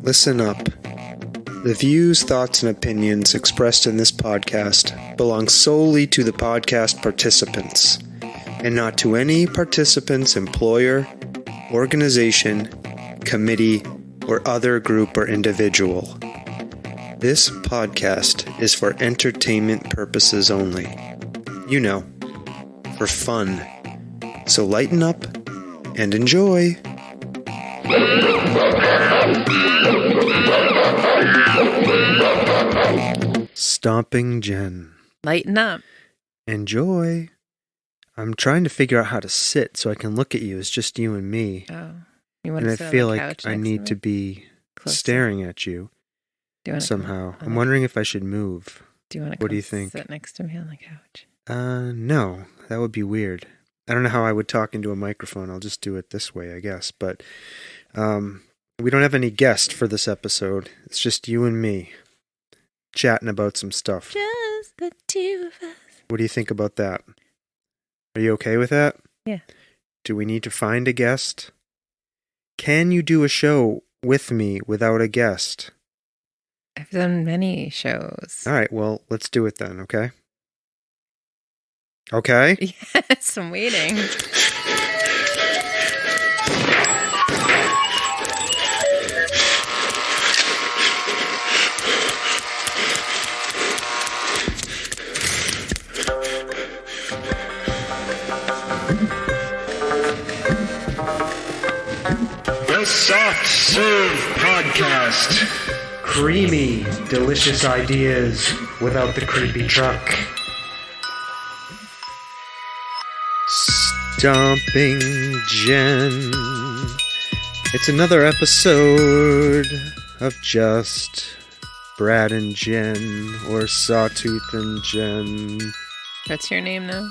Listen up. The views, thoughts, and opinions expressed in this podcast belong solely to the podcast participants, and not to any participant's employer, organization, committee, or other group or individual. This podcast is for entertainment purposes only. You know, for fun. So lighten up and enjoy. Stomping Jen. Lighten up. Enjoy. I'm trying to figure out how to sit so I can look at you. It's just you and me. Oh, you want And to I sit feel on the like couch I next need to me? be Closer. staring at you Do you want somehow. To I'm wondering if I should move. Do you want to? What do you think? Sit next to me on the couch. No, that would be weird. I don't know how I would talk into a microphone. I'll just do it this way, I guess. But we don't have any guest for this episode. It's just you and me chatting about some stuff. Just the two of us. What do you think about that? Are you okay with that? Yeah. Do we need to find a guest? Can you do a show with me without a guest? I've done many shows. All right, well, let's do it then, okay? Okay? Yes, I'm waiting. The Soft Serve Podcast. Creamy, delicious ideas without the creepy truck. Stomping Jen. It's another episode of just Brad and Jen, or Sawtooth and Jen. What's your name now?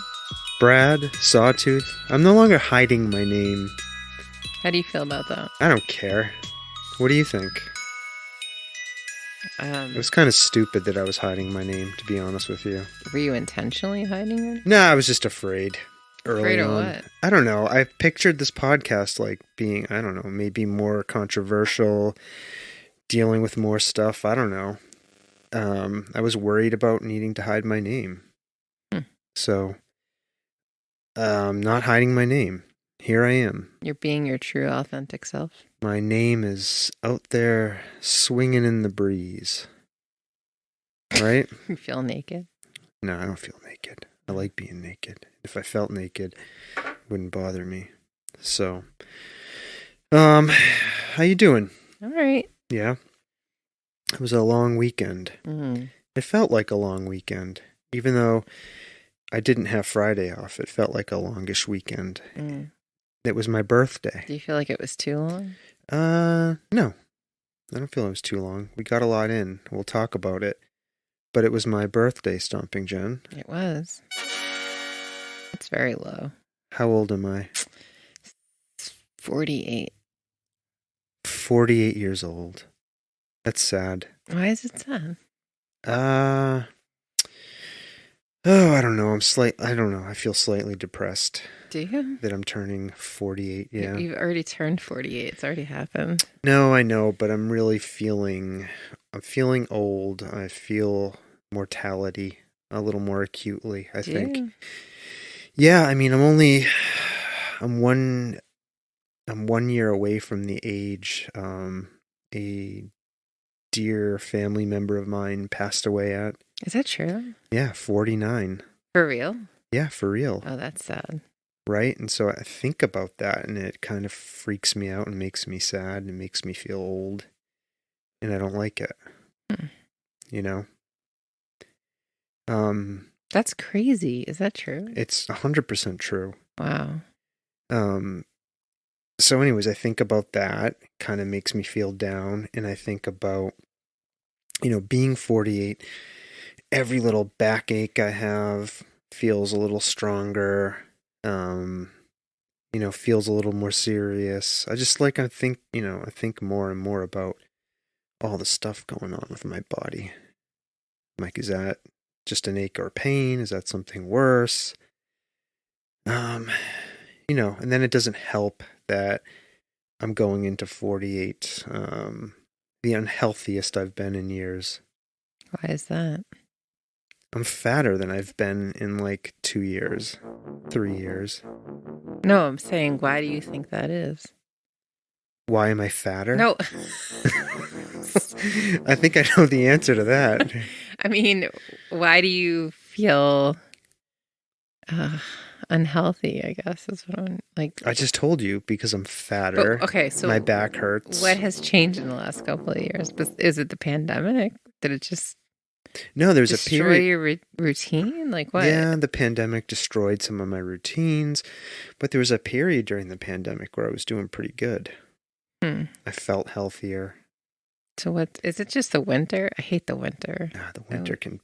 Brad, Sawtooth. I'm no longer hiding my name. How do you feel about that? I don't care. What do you think? It was kind of stupid that I was hiding my name, to be honest with you. Were you intentionally hiding it? No, I was just afraid. Afraid of what? I don't know. I pictured this podcast like being, I don't know, maybe more controversial, dealing with more stuff. I don't know. I was worried about needing to hide my name. So, not hiding my name. Here I am. You're being your true, authentic self. My name is out there swinging in the breeze. Right? You feel naked? No, I don't feel naked. I like being naked. If I felt naked, it wouldn't bother me. So, how you doing? All right. Yeah. It was a long weekend. Mm. It felt like a long weekend. Even though I didn't have Friday off, it felt like a longish weekend. Mm. It was my birthday. Do you feel like it was too long? No. I don't feel it was too long. We got a lot in. We'll talk about it. But it was my birthday, Stomping Jen. It was. It's very low. How old am I? 48. 48 years old. That's sad. Why is it sad? I don't know. I don't know. I feel slightly depressed. Do you? That I'm turning 48, yeah. You've already turned 48. It's already happened. No, I know, but I'm really feeling old. I feel mortality a little more acutely, I think. You? Yeah, I mean, I'm one year away from the age a dear family member of mine passed away at. Is that true? Yeah, 49. For real? Yeah, for real. Oh, that's sad. Right? And so I think about that and it kind of freaks me out and makes me sad and makes me feel old. And I don't like it. You know? That's crazy. Is that true? It's 100% true. Wow. So anyways, I think about that. It kind of makes me feel down. And I think about, being 48, every little backache I have feels a little stronger. Feels a little more serious. I think more and more about all the stuff going on with my body. Like, is that just an ache or pain? Is that something worse? And then it doesn't help that I'm going into 48. the unhealthiest I've been in years. Why is that? I'm fatter than I've been in like 2 years, 3 years. No, I'm saying, why do you think that is? Why am I fatter? No. I think I know the answer to that. I mean, why do you feel unhealthy, I guess is what I'm like. I just told you, because I'm fatter. But, okay, so my back hurts. What has changed in the last couple of years? Is it the pandemic? Did it just No, there's a destroy period. your routine? Like what? Yeah, the pandemic destroyed some of my routines, but there was a period during the pandemic where I was doing pretty good. I felt healthier. So what is it? Just the winter? I hate the winter. The winter can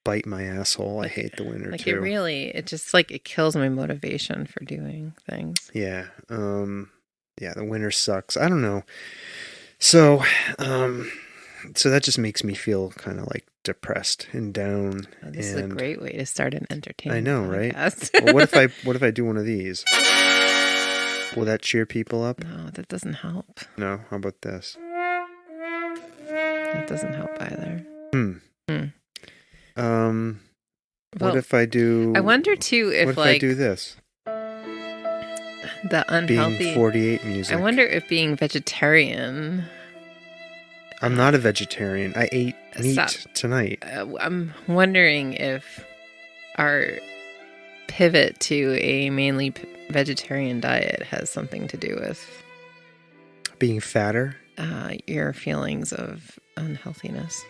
bite my asshole. I hate the winter too. It kills my motivation for doing things. Yeah. The winter sucks. I don't know. So that just makes me feel kind of like depressed and down. Oh, this is a great way to start an entertainment. I know, podcast. Right? Well, what if I do one of these? Will that cheer people up? No, that doesn't help. No, how about this? It doesn't help either. What if I do? I wonder too if I do this? The unhealthy being 48 music. I wonder if being vegetarian. I'm not a vegetarian. I ate meat tonight. I'm wondering if our pivot to a mainly vegetarian diet has something to do with being fatter. Your feelings of unhealthiness.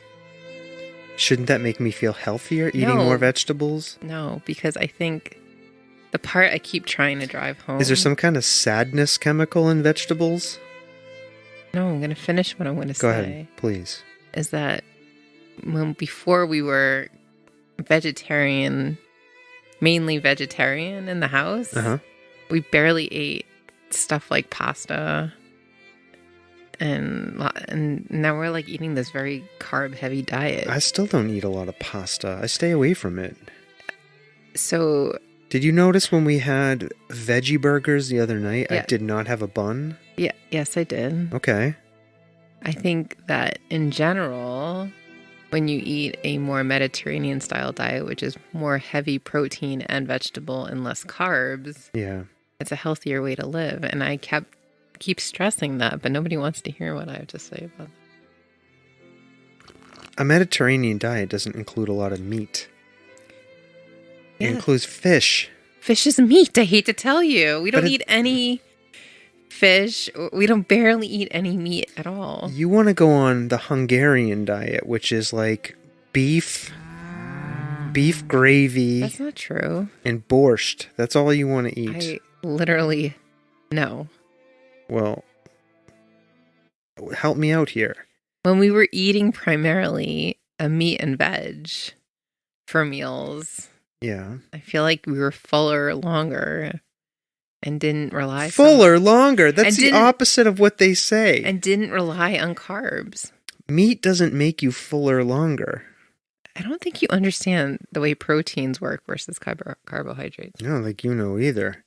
Shouldn't that make me feel healthier, eating more vegetables? No, because I think the part I keep trying to drive home... Is there some kind of sadness chemical in vegetables? No, I'm going to finish what I'm going to say. Go ahead, please. Is that before we were vegetarian, mainly vegetarian in the house, we barely ate stuff like pasta. And now we're like eating this very carb-heavy diet. I still don't eat a lot of pasta. I stay away from it. So... Did you notice when we had veggie burgers the other night, I did not have a bun? Yeah, yes, I did. Okay. I think that in general, when you eat a more Mediterranean-style diet, which is more heavy protein and vegetable and less carbs, it's a healthier way to live. And I keep stressing that, but nobody wants to hear what I have to say about that. A Mediterranean diet doesn't include a lot of meat. It includes fish. Fish is meat, I hate to tell you. We don't eat any fish. We don't barely eat any meat at all. You want to go on the Hungarian diet, which is like beef gravy. That's not true. And borscht. That's all you want to eat. I literally, no. Well, help me out here. When we were eating primarily a meat and veg for meals, I feel like we were fuller longer and didn't rely longer. That's the opposite of what they say. And didn't rely on carbs. Meat doesn't make you fuller longer. I don't think you understand the way proteins work versus carbohydrates. I don't think you know either.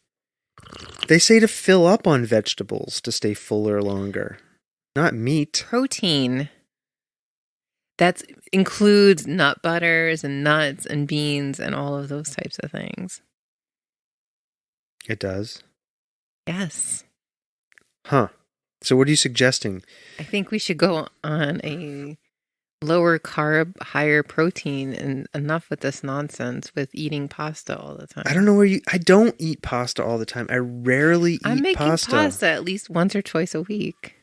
They say to fill up on vegetables to stay fuller longer, not meat. Protein. That includes nut butters and nuts and beans and all of those types of things. It does? Yes. Huh. So what are you suggesting? I think we should go on a lower carb, higher protein, and enough with this nonsense with eating pasta all the time. I don't know I don't eat pasta all the time. I rarely eat pasta. I'm making pasta at least once or twice a week.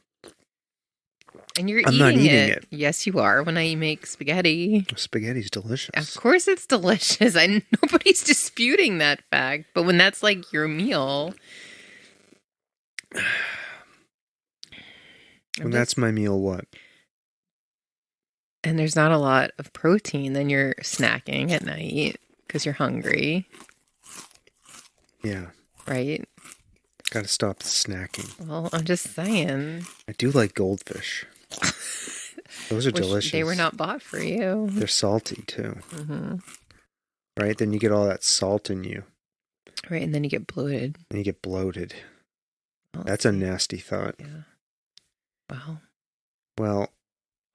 And I'm not eating it. Yes, you are. When I make spaghetti. Spaghetti's delicious. Of course it's delicious. Nobody's disputing that fact. But when that's like your meal. When that's my meal, what? And there's not a lot of protein, then you're snacking at night because you're hungry. Yeah. Right? Gotta stop the snacking. Well, I'm just saying. I do like goldfish. Those are delicious. They were not bought for you. They're salty too. Mm-hmm. Right? Then you get all that salt in you. Right, and then you get bloated. And you get bloated. That's a nasty thought. Yeah. Well. Well,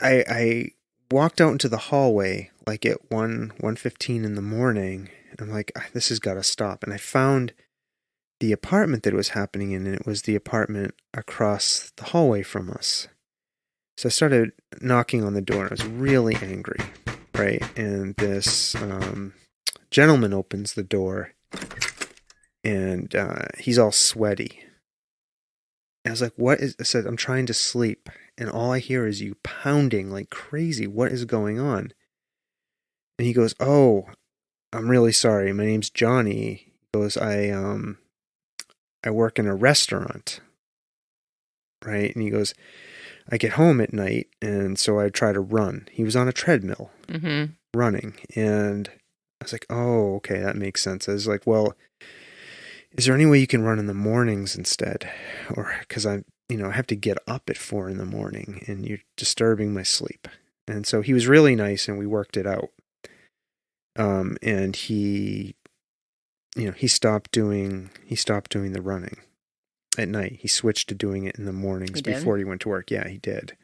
I walked out into the hallway like at 1:15 in the morning. And I'm like, this has got to stop. And I found the apartment that it was happening in, and it was the apartment across the hallway from us. So I started knocking on the door, and I was really angry, right? And this gentleman opens the door, and he's all sweaty. And I was like, what is... I said, I'm trying to sleep, and all I hear is you pounding like crazy. What is going on? And he goes, oh, I'm really sorry. My name's Johnny. He goes, I work in a restaurant, right? And he goes, I get home at night, and so I try to run. He was on a treadmill, running, and I was like, oh, okay, that makes sense. I was like, well, is there any way you can run in the mornings instead? Or, because I have to get up at 4 in the morning, and you're disturbing my sleep. And so he was really nice, and we worked it out. And he stopped doing the running at night. He switched to doing it in the mornings before he went to work. Yeah, he did.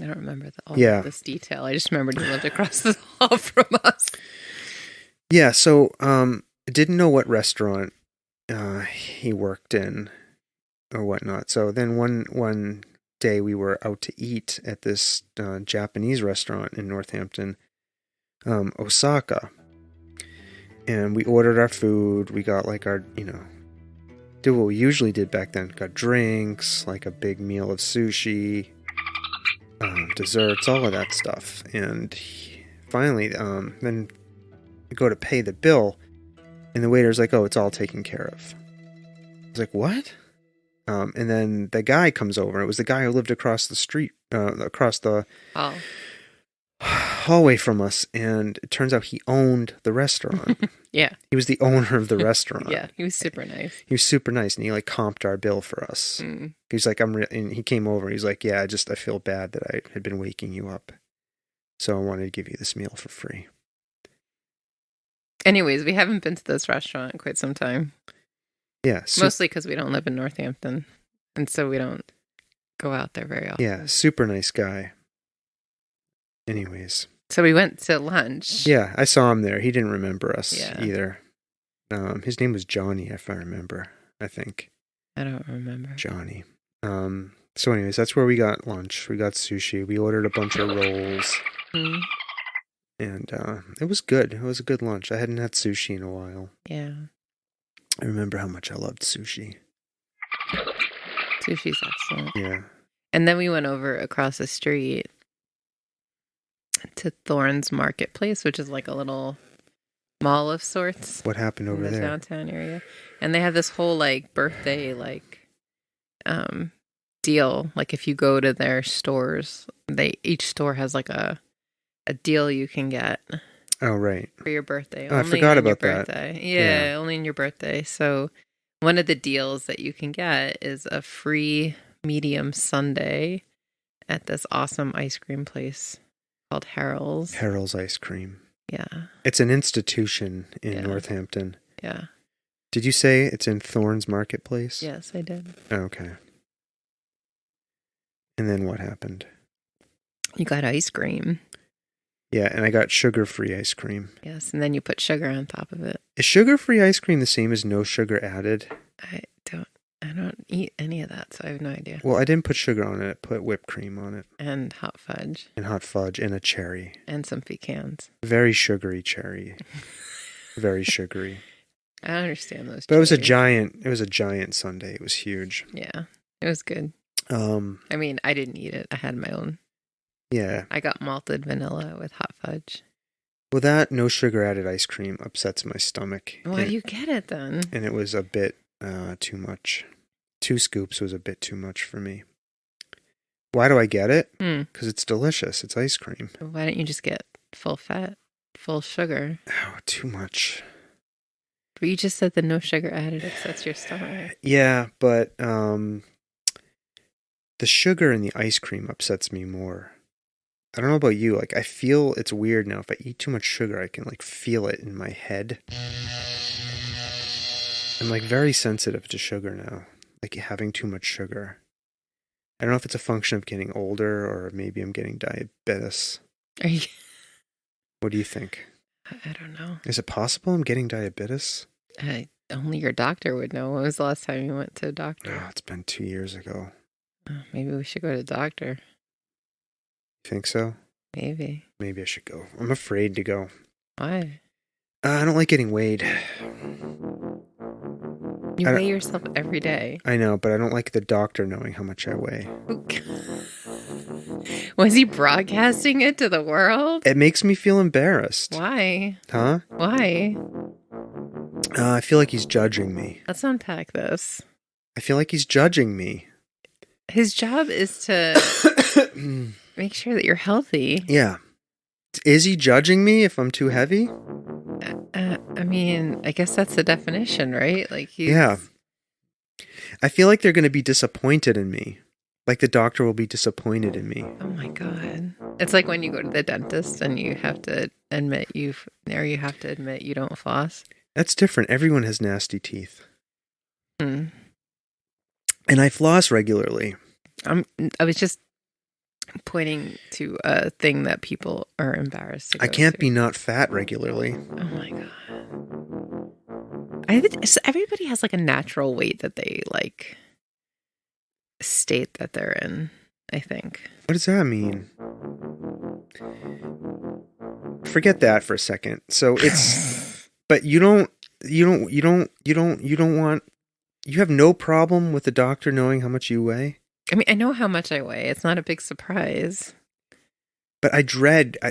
I don't remember all of this detail. I just remembered he lived across the hall from us. Yeah, so I didn't know what restaurant he worked in or whatnot. So then one day we were out to eat at this Japanese restaurant in Northampton, Osaka. And we ordered our food. We got like our, did what we usually did back then. Got drinks, like a big meal of sushi, desserts, all of that stuff. And finally, then we go to pay the bill, and the waiter's like, oh, it's all taken care of. I was like, what? And then the guy comes over. It was the guy who lived across the street, across the hallway from us, and it turns out he owned the restaurant. Yeah. He was the owner of the restaurant. Yeah, he was super nice. He was super nice, and he like comped our bill for us. He's like, and he came over, he's like, yeah, I feel bad that I had been waking you up. So I wanted to give you this meal for free. Anyways, we haven't been to this restaurant in quite some time. Yeah. Mostly because we don't live in Northampton, and so we don't go out there very often. Yeah, super nice guy. Anyways. So we went to lunch. Yeah, I saw him there. He didn't remember us either. His name was Johnny, if I remember, I think. I don't remember. Johnny. So anyways, that's where we got lunch. We got sushi. We ordered a bunch of rolls. And it was good. It was a good lunch. I hadn't had sushi in a while. Yeah. I remember how much I loved sushi. Sushi's excellent. Yeah. And then we went over across the street to Thorne's Marketplace, which is like a little mall of sorts. What happened over there? In the downtown area. And they have this whole like birthday deal. Like if you go to their stores, each store has like a deal you can get. Oh, right. For your birthday. Oh, I forgot about that. Yeah, only in your birthday. So one of the deals that you can get is a free medium sundae at this awesome ice cream place called Harold's. Harold's Ice Cream. Yeah. It's an institution in Northampton. Yeah. Did you say it's in Thorne's Marketplace? Yes, I did. Oh, okay. And then what happened? You got ice cream. Yeah, and I got sugar-free ice cream. Yes, and then you put sugar on top of it. Is sugar-free ice cream the same as no sugar added? I don't eat any of that, so I have no idea. Well, I didn't put sugar on it. I put whipped cream on it. And hot fudge. And hot fudge and a cherry. And some pecans. Very sugary cherry. Very sugary. I don't understand those. But it was a giant sundae. It was huge. Yeah, it was good. I mean, I didn't eat it. I had my own. Yeah. I got malted vanilla with hot fudge. Well, that no sugar added ice cream upsets my stomach. Why do you get it then? And it was a bit too much. 2 scoops was a bit too much for me. Why do I get it? Because it's delicious. It's ice cream. Why don't you just get full fat, full sugar? Oh, too much. But you just said the no sugar added upsets your stomach. Yeah, but the sugar in the ice cream upsets me more. I don't know about you. Like, I feel it's weird now. If I eat too much sugar, I can like feel it in my head. I'm like very sensitive to sugar now. Like having too much sugar. I don't know if it's a function of getting older or maybe I'm getting diabetes. Are you? What do you think? I don't know. Is it possible I'm getting diabetes? Only your doctor would know. When was the last time you went to a doctor? Oh, it's been 2 years ago. Oh, maybe we should go to the doctor. You think so? Maybe. Maybe I should go. I'm afraid to go. Why? I don't like getting weighed. You weigh yourself every day. I know, but I don't like the doctor knowing how much I weigh. Was he broadcasting it to the world? It makes me feel embarrassed. Why? Huh? Why? I feel like he's judging me. Let's unpack this. I feel like he's judging me. His job is to make sure that you're healthy. Yeah. Is he judging me if I'm too heavy? I mean, I guess that's the definition, right? Like he's... Yeah. I feel like they're going to be disappointed in me. Like the doctor will be disappointed in me. Oh my God. It's like when you go to the dentist and you have to admit you don't floss. That's different. Everyone has nasty teeth. Hmm. And I floss regularly. I was just pointing to a thing that people are embarrassed to go I can't to. be not fat regularly. Oh my God. Everybody has like a natural weight that they like state that they're in, I think. What does that mean? Forget that for a second. So it's, but you have no problem with the doctor knowing how much you weigh? I mean, I know how much I weigh. It's not a big surprise. But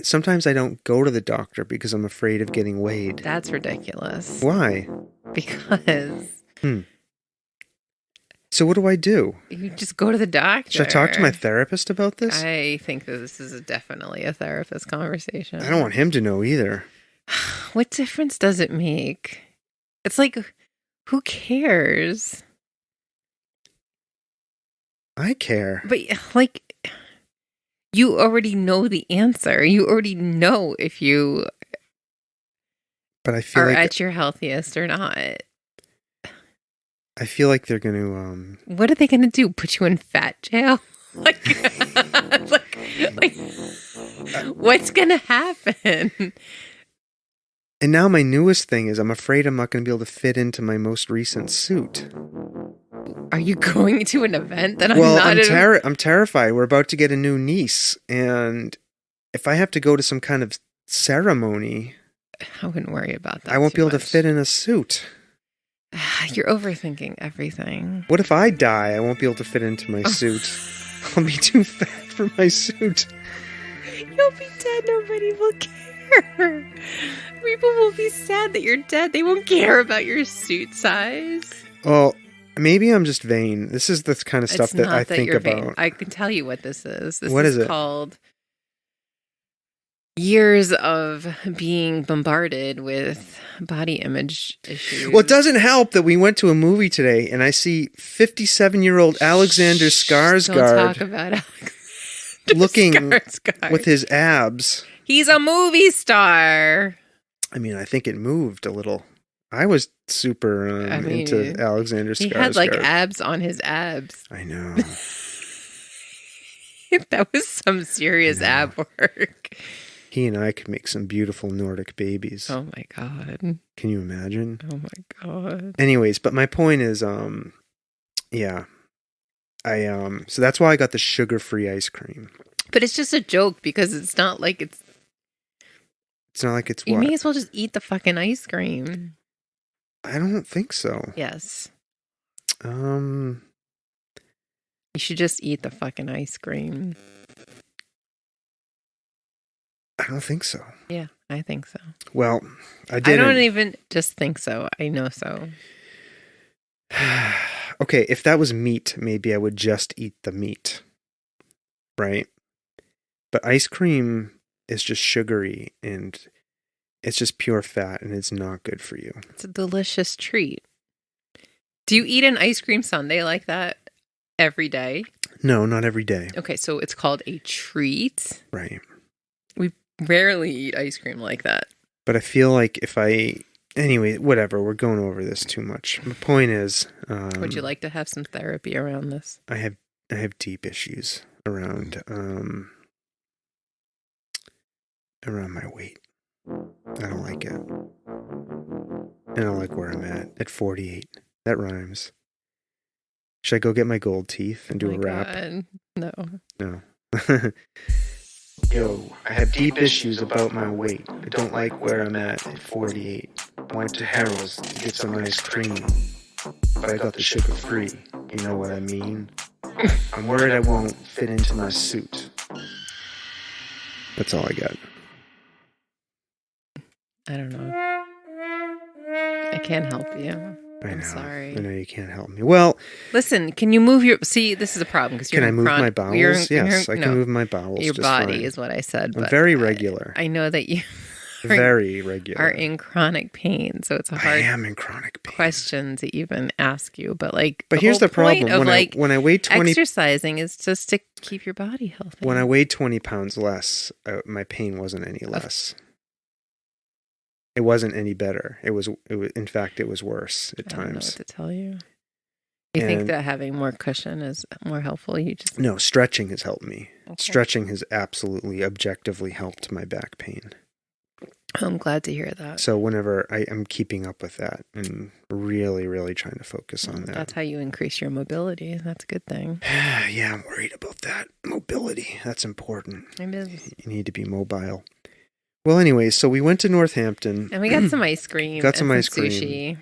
sometimes I don't go to the doctor because I'm afraid of getting weighed. That's ridiculous. Why? Because... So what do I do? You just go to the doctor. Should I talk to my therapist about this? I think that this is definitely a therapist conversation. I don't want him to know either. What difference does it make? It's like, who cares? I care. But like, you already know the answer. You already know if you are at your healthiest or not. I feel like they're going to... What are they going to do? Put you in fat jail? like, what's going to happen? And now my newest thing is I'm afraid I'm not going to be able to fit into my most recent suit. Are you going to an event that I'm terrified. We're about to get a new niece. And if I have to go to some kind of ceremony... I wouldn't worry about that. I won't be able to fit in a suit. You're overthinking everything. What if I die? I won't be able to fit into my suit. I'll be too fat for my suit. You'll be dead. Nobody will care. People will be sad that you're dead. They won't care about your suit size. Well, maybe I'm just vain. This is the kind of stuff that I think about. Vain. I can tell you what this is. What is it? Called years of being bombarded with body image issues. Well, it doesn't help that we went to a movie today and I see 57-year-old Alexander Skarsgård Don't talk about Alexander looking Skarsgård. with his abs. He's a movie star. I mean, I think it moved a little. I was super into Alexander Skarsgård. He had like abs on his abs. I know. That was some serious ab work. He and I could make some beautiful Nordic babies. Oh my God. Can you imagine? Oh my God. Anyways, but my point is, yeah. So that's why I got the sugar-free ice cream. But it's just a joke because it's not like it's... It's not like it's You what? may as well just eat the fucking ice cream. I don't think so. Yes. You should just eat the fucking ice cream. I don't think so. Yeah, I think so. Well, I didn't. I don't even just think so. I know so. Okay, if that was meat, maybe I would just eat the meat. Right? But ice cream is just sugary and it's just pure fat and it's not good for you. It's a delicious treat. Do you eat an ice cream sundae like that every day? No, not every day. Okay, so it's called a treat. Right. We rarely eat ice cream like that. But I feel like anyway, whatever, we're going over this too much. The point is... would you like to have some therapy around this? I have I have deep issues around my weight. I don't like it. I don't like where I'm at 48. That rhymes. Should I go get my gold teeth and do a wrap? God. No. Yo, I have deep issues about my weight. I don't like where I'm at 48. I went to Harold's to get some ice cream, but I got the sugar free. You know what I mean? I'm worried I won't fit into my suit. That's all I got. I don't know. I can't help you. I'm sorry. I know you can't help me. Well, listen, can you move your... See, this is a problem because you're... Can I move my bowels? Yes, I can move my bowels. Your body is what I said. I'm very regular. I know that you... Very regular. Are in chronic pain, so it's a hard... I am in chronic pain. Question to even ask you, but here's the problem. When I weigh 20... Exercising is just to keep your body healthy. When I weighed 20 pounds less, my pain wasn't any less. It wasn't any better. It was. In fact, it was worse at times. I don't know what to tell you. You think that having more cushion is more helpful? No, stretching has helped me. Okay. Stretching has absolutely, objectively helped my back pain. I'm glad to hear that. So whenever I'm keeping up with that and really, really trying to focus on that. That's how you increase your mobility. That's a good thing. Yeah, I'm worried about that. Mobility. That's important. It is. You need to be mobile. Well, anyways, so we went to Northampton. And we got some ice cream. Got some ice cream. Sushi.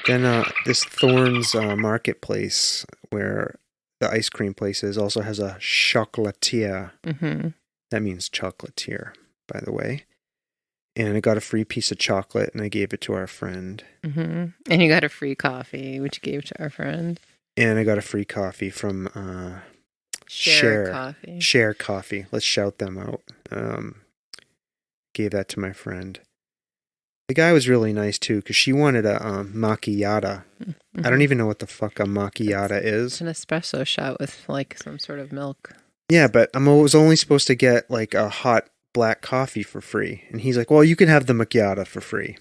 Then this Thorns Marketplace, where the ice cream place is, also has a chocolatier. Mm-hmm. That means chocolatier, by the way. And I got a free piece of chocolate, and I gave it to our friend. Mm-hmm. And you got a free coffee, which you gave to our friend. And I got a free coffee from Share Coffee. Share Coffee. Let's shout them out. Gave that to my friend. The guy was really nice, too, because she wanted a macchiata. Mm-hmm. I don't even know what the fuck a macchiata is. It's an espresso shot with, some sort of milk. Yeah, but I was only supposed to get, a hot black coffee for free. And he's like, well, you can have the macchiata for free.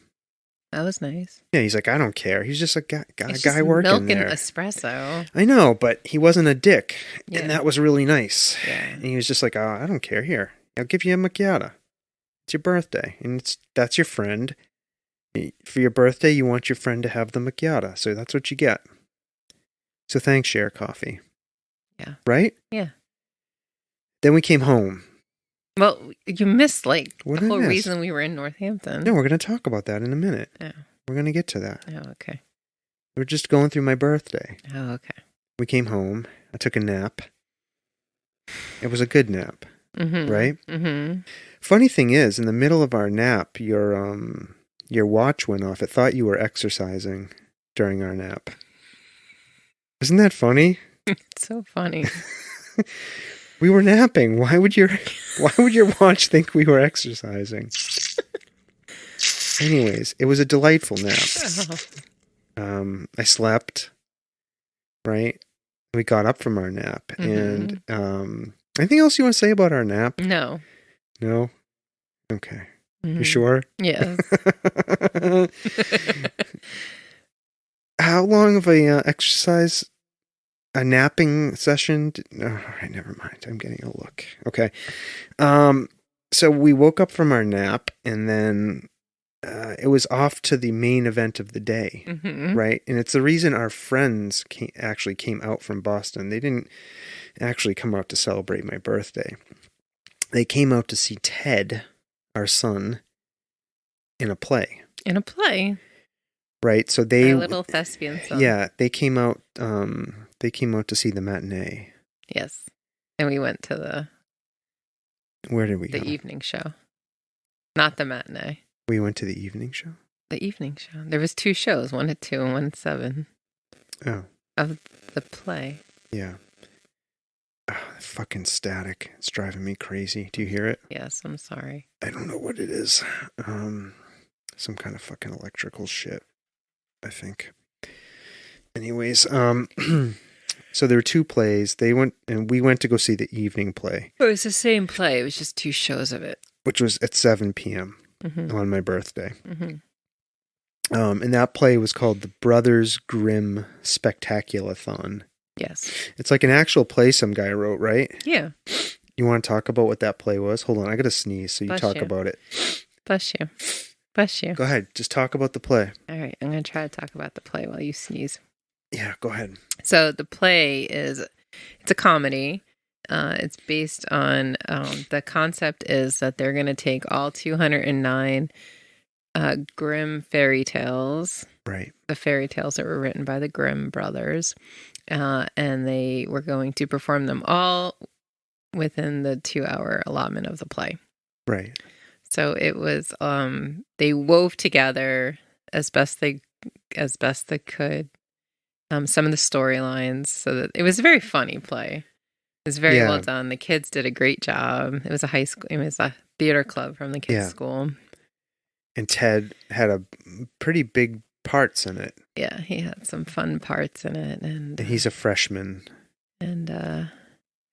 That was nice. Yeah, he's like, I don't care. He's just a guy working milk there. And espresso. I know, but he wasn't a dick. Yeah. And that was really nice. Yeah. And he was just like, I don't care. Here, I'll give you a macchiata. It's your birthday. And that's your friend. For your birthday, you want your friend to have the macchiata. So that's what you get. So thanks, Share Coffee. Yeah. Right? Yeah. Then we came home. Well, you missed, the whole miss? reason we were in Northampton. No, we're going to talk about that in a minute. Yeah. We're going to get to that. Oh, okay. We're just going through my birthday. Oh, okay. We came home. I took a nap. It was a good nap. Mm-hmm. Right? Mm-hmm. Funny thing is, in the middle of our nap, your watch went off. It thought you were exercising during our nap. Isn't that funny? It's so funny. We were napping. Why would your watch think we were exercising? Anyways, it was a delightful nap. Oh. I slept, right? We got up from our nap. Mm-hmm. And anything else you want to say about our nap? No. No? Okay. Mm-hmm. You sure? Yes. How long of a exercise, a napping session? All right, never mind. I'm getting a look. Okay. So we woke up from our nap, and then it was off to the main event of the day, mm-hmm. right? And it's the reason our friends actually came out from Boston. They didn't actually come out to celebrate my birthday. They came out to see Ted, our son, in a play. In a play? Right, so they... Our little thespian son. Yeah, they came out to see the matinee. Yes. And we went to the... Where did we go? The evening show. Not the matinee. We went to the evening show? The evening show. There was 2 shows, 1 at 2 and 1 at 7. Oh. Of the play. Yeah. Oh, fucking static. It's driving me crazy. Do you hear it? Yes, I'm sorry. I don't know what it is. Some kind of fucking electrical shit, I think. Anyways, so there were 2 plays. We went to go see the evening play. It was the same play. It was just 2 shows of it. Which was at 7 p.m. Mm-hmm. on my birthday. Mm-hmm. And that play was called The Brothers Grimm Spectaculathon. Yes. It's like an actual play some guy wrote, right? Yeah. You want to talk about what that play was? Hold on, I got to sneeze, so you Bless talk you. about it. Bless you. Bless you. Go ahead, just talk about the play. All right, I'm going to try to talk about the play while you sneeze. Yeah, go ahead. So the play it's a comedy. It's based on, the concept is that they're going to take all 209 Grimm fairy tales. Right. The fairy tales that were written by the Grimm brothers. And they were going to perform them all within the 2-hour allotment of the play. Right. So it was, they wove together as best they could, some of the storylines, so that it was a very funny play. It was very well done. The kids did a great job. It was a theater club from the kids' school. And Ted had a pretty big parts in it. Yeah, he had some fun parts in it, and he's a freshman. And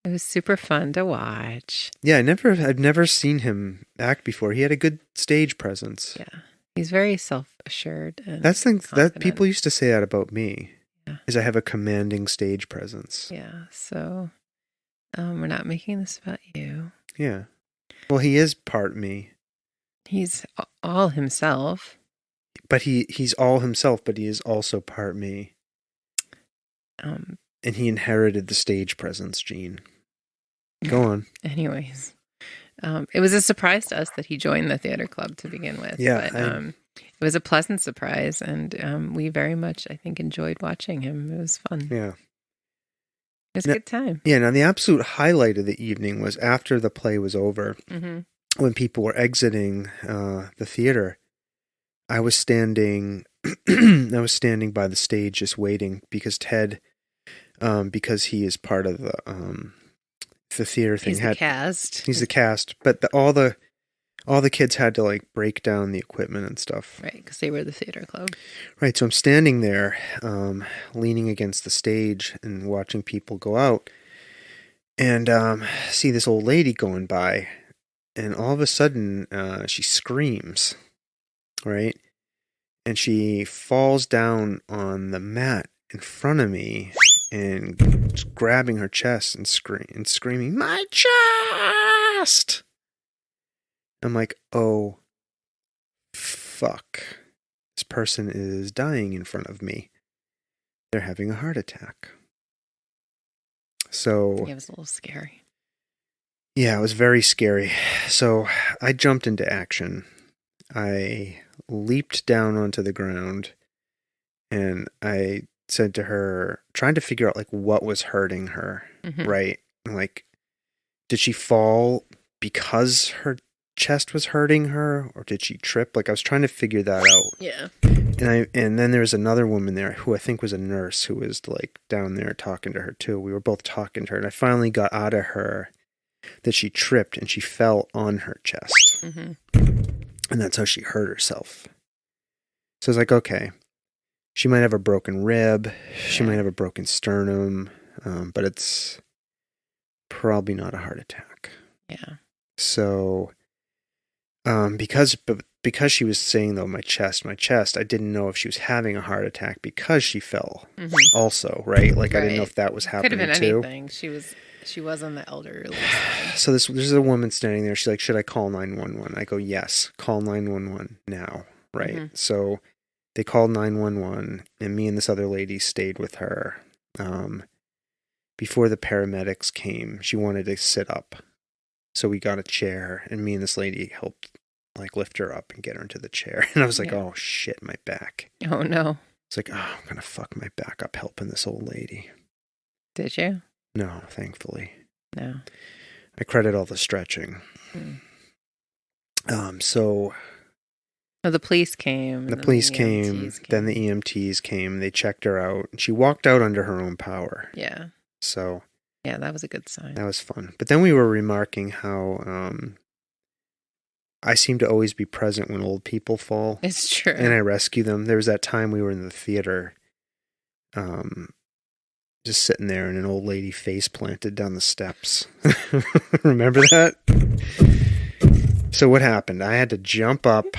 it was super fun to watch. Yeah, I've never seen him act before. He had a good stage presence. Yeah, he's very self-assured. And that's things confident. That people used to say that about me. Yeah. Is I have a commanding stage presence. Yeah, so we're not making this about you. Yeah, well, he is part me. He's all himself. But he's all himself, but he is also part me. And he inherited the stage presence gene. Go on. Anyways, it was a surprise to us that he joined the theater club to begin with. Yeah. But, it was a pleasant surprise, and we very much, I think, enjoyed watching him. It was fun. Yeah. It was a good time. Yeah, now the absolute highlight of the evening was after the play was over, when people were exiting the theater. I was standing by the stage just waiting because Ted, because he is part of the theater thing. He's the cast. He's the cast, but all the kids had to like break down the equipment and stuff. Right, because they were the theater club. Right, so I'm standing there, leaning against the stage and watching people go out, and see this old lady going by, and all of a sudden she screams. Right? And she falls down on the mat in front of me and grabbing her chest and screaming, "My chest!" I'm like, oh, fuck. This person is dying in front of me. They're having a heart attack. So it was a little scary. Yeah, it was very scary. So I jumped into action. I leaped down onto the ground and I said to her, trying to figure out like what was hurting her, right? Like, did she fall because her chest was hurting her, or did she trip? Like, I was trying to figure that out. Yeah. And then there was another woman there who I think was a nurse who was like down there talking to her too. We were both talking to her, and I finally got out of her that she tripped and she fell on her chest. And that's how she hurt herself. So I was like, okay, she might have a broken rib. She might have a broken sternum, but it's probably not a heart attack. Yeah. So, because she was saying though, my chest, I didn't know if she was having a heart attack because she fell also, right? Like, I didn't know if that was happening too. Could have been anything. She was on the elderly side. So there's a woman standing there. She's like, should I call 911? I go, yes, call 911 now. Right. So they called 911 and me and this other lady stayed with her. Before the paramedics came, she wanted to sit up. So we got a chair and me and this lady helped like lift her up and get her into the chair. And I was like, oh shit, my back. Oh no. It's like, oh, I'm going to fuck my back up helping this old lady. Did you? No, thankfully. No. I credit all the stretching. So the police came. Then the EMTs came. They checked her out. And she walked out under her own power. Yeah. So. Yeah, that was a good sign. That was fun. But then we were remarking how I seem to always be present when old people fall. It's true. And I rescue them. There was that time we were in the theater, just sitting there and an old lady face planted down the steps. Remember that? So what happened? I had to jump up.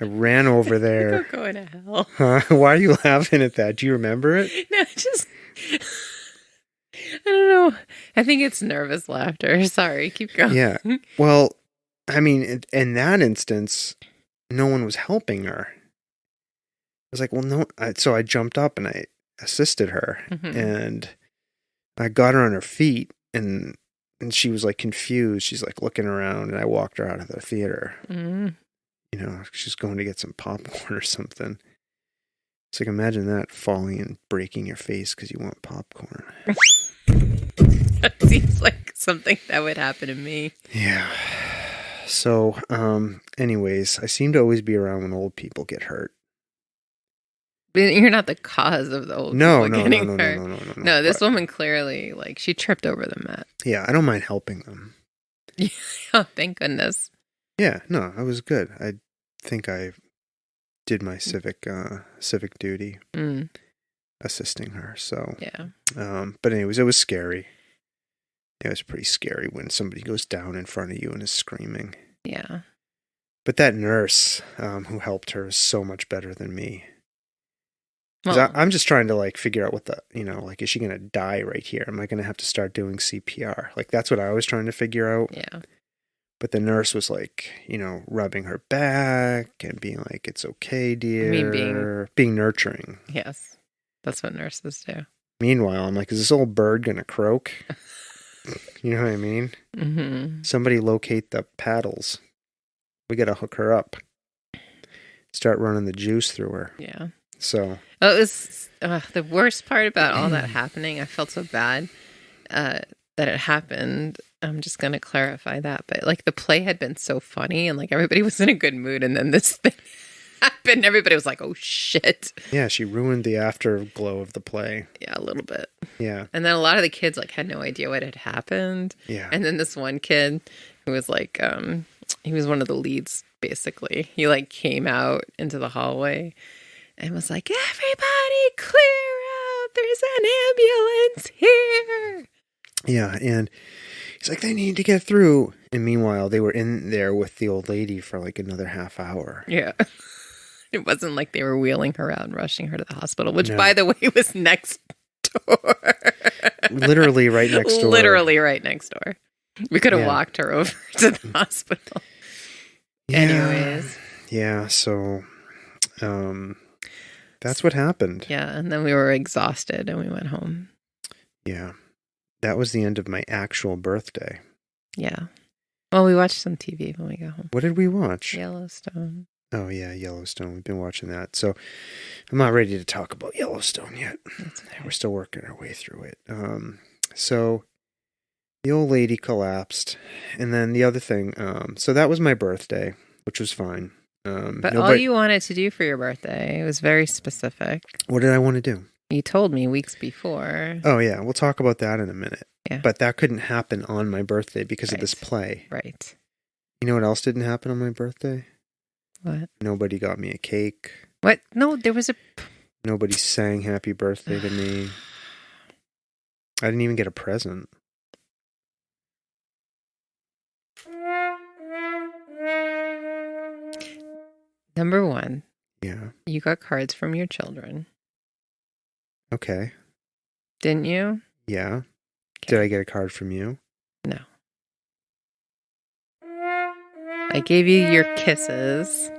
I ran over there. You're going to hell. Why are you laughing at that? Do you remember it? No, just... don't know. I think it's nervous laughter. Sorry, keep going. Yeah. Well, I mean, in that instance, no one was helping her. I was like, well, no. So I jumped up and I assisted her, and I got her on her feet, and she was like confused. She's like looking around, and I walked her out of the theater. You know, she's going to get some popcorn or something. It's like, imagine that, falling and breaking your face because you want popcorn. That seems like something that would happen to me. Yeah. So, anyways, I seem to always be around when old people get hurt. But you're not the cause of the old people getting hurt. No. No, this woman clearly, like, she tripped over the mat. Yeah, I don't mind helping them. Oh, thank goodness. Yeah, no, I was good. I think I did my civic duty, assisting her. So, yeah. But anyways, it was scary. It was pretty scary when somebody goes down in front of you and is screaming. Yeah. But that nurse who helped her is so much better than me. Well, I'm just trying to like figure out what the, like, is she going to die right here? Am I going to have to start doing CPR? Like, that's what I was trying to figure out. Yeah. But the nurse was like, rubbing her back and being like, it's okay, dear. I mean, being nurturing. Yes. That's what nurses do. Meanwhile, I'm like, is this old bird going to croak? You know what I mean? Mm-hmm. Somebody locate the paddles. We got to hook her up. Start running the juice through her. Yeah. So. It was the worst part about all that happening. I felt so bad that it happened. I'm just going to clarify that. But like the play had been so funny and like everybody was in a good mood. And then this thing happened. Everybody was like, oh, shit. Yeah, she ruined the afterglow of the play. Yeah, a little bit. Yeah. And then a lot of the kids like had no idea what had happened. Yeah. And then this one kid who was like, he was one of the leads, basically. He like came out into the hallway and was like, everybody clear out. There's an ambulance here. Yeah, and he's like, they need to get through. And meanwhile, they were in there with the old lady for like another half hour. Yeah. It wasn't like they were wheeling her out and rushing her to the hospital, which, by the way, was next door. Literally right next door. Literally right next door. We could have walked her over to the hospital. Yeah. Anyways. Yeah, so that's what happened. Yeah, and then we were exhausted and we went home. Yeah. That was the end of my actual birthday. Yeah. Well, we watched some TV when we got home. What did we watch? Yellowstone. Oh, yeah, Yellowstone. We've been watching that. So I'm not ready to talk about Yellowstone yet. That's okay. We're still working our way through it. So the old lady collapsed. And then the other thing, so that was my birthday, which was fine. But all you wanted to do for your birthday was very specific. What did I want to do? You told me weeks before. Oh, yeah. We'll talk about that in a minute. Yeah. But that couldn't happen on my birthday because of this play. Right. You know what else didn't happen on my birthday? What? Nobody got me a cake. What? No, there was a... Nobody sang happy birthday to me. I didn't even get a present. Number one. Yeah. You got cards from your children. Okay. Didn't you? Yeah. Okay. Did I get a card from you? No. I gave you your kisses.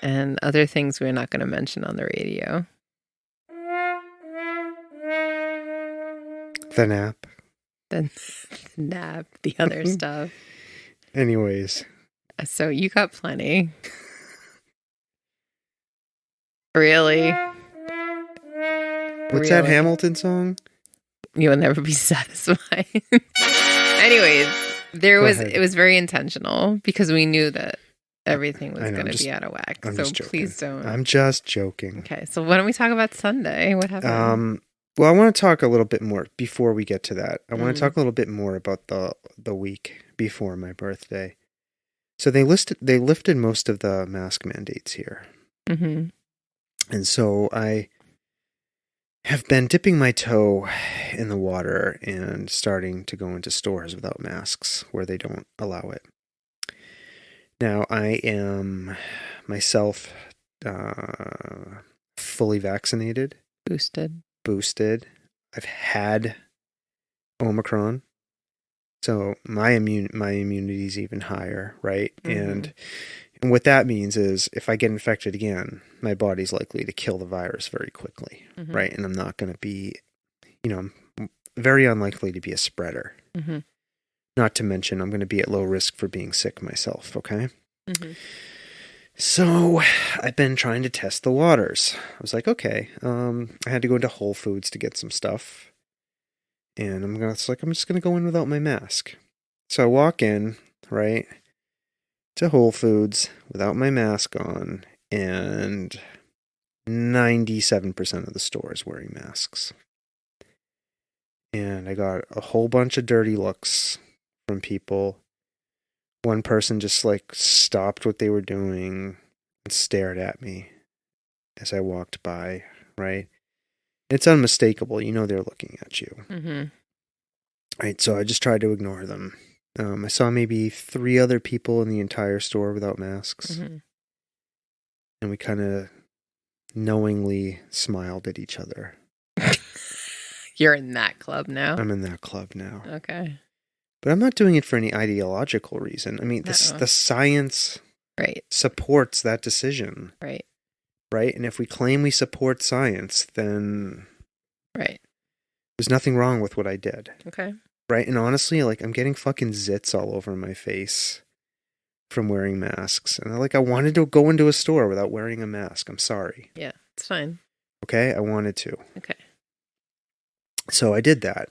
And other things we're not going to mention on the radio. The nap. The nap, the other stuff. Anyways. So you got plenty. Really? What's that Hamilton song? You'll never be satisfied. Anyways, it was very intentional because we knew that everything was going to be out of whack. So please don't. I'm just joking. Okay, so why don't we talk about Sunday? What happened? Well, I want to talk a little bit more before we get to that. I want to talk a little bit more about the week before my birthday. So they lifted most of the mask mandates here. Mm-hmm. And so I have been dipping my toe in the water and starting to go into stores without masks where they don't allow it. Now, I am myself fully vaccinated. Boosted. boosted. I've had Omicron. So my immunity is even higher, right? And what that means is if I get infected again, my body's likely to kill the virus very quickly, right? And I'm not going to be, I'm very unlikely to be a spreader. Not to mention I'm going to be at low risk for being sick myself, okay? So I've been trying to test the waters. I was like, okay, I had to go into Whole Foods to get some stuff. And I'm just going to go in without my mask. So I walk in, right, to Whole Foods without my mask on, and 97% of the store is wearing masks. And I got a whole bunch of dirty looks from people. One person just stopped what they were doing and stared at me as I walked by, right? It's unmistakable. They're looking at you. Right, so I just tried to ignore them. I saw maybe 3 other people in the entire store without masks. And we kind of knowingly smiled at each other. You're in that club now? I'm in that club now. Okay. But I'm not doing it for any ideological reason. I mean, the science supports that decision. Right. Right? And if we claim we support science, then there's nothing wrong with what I did. Okay. Right? And honestly, I'm getting fucking zits all over my face from wearing masks. And I wanted to go into a store without wearing a mask. I'm sorry. Yeah, it's fine. Okay? I wanted to. Okay. So I did that.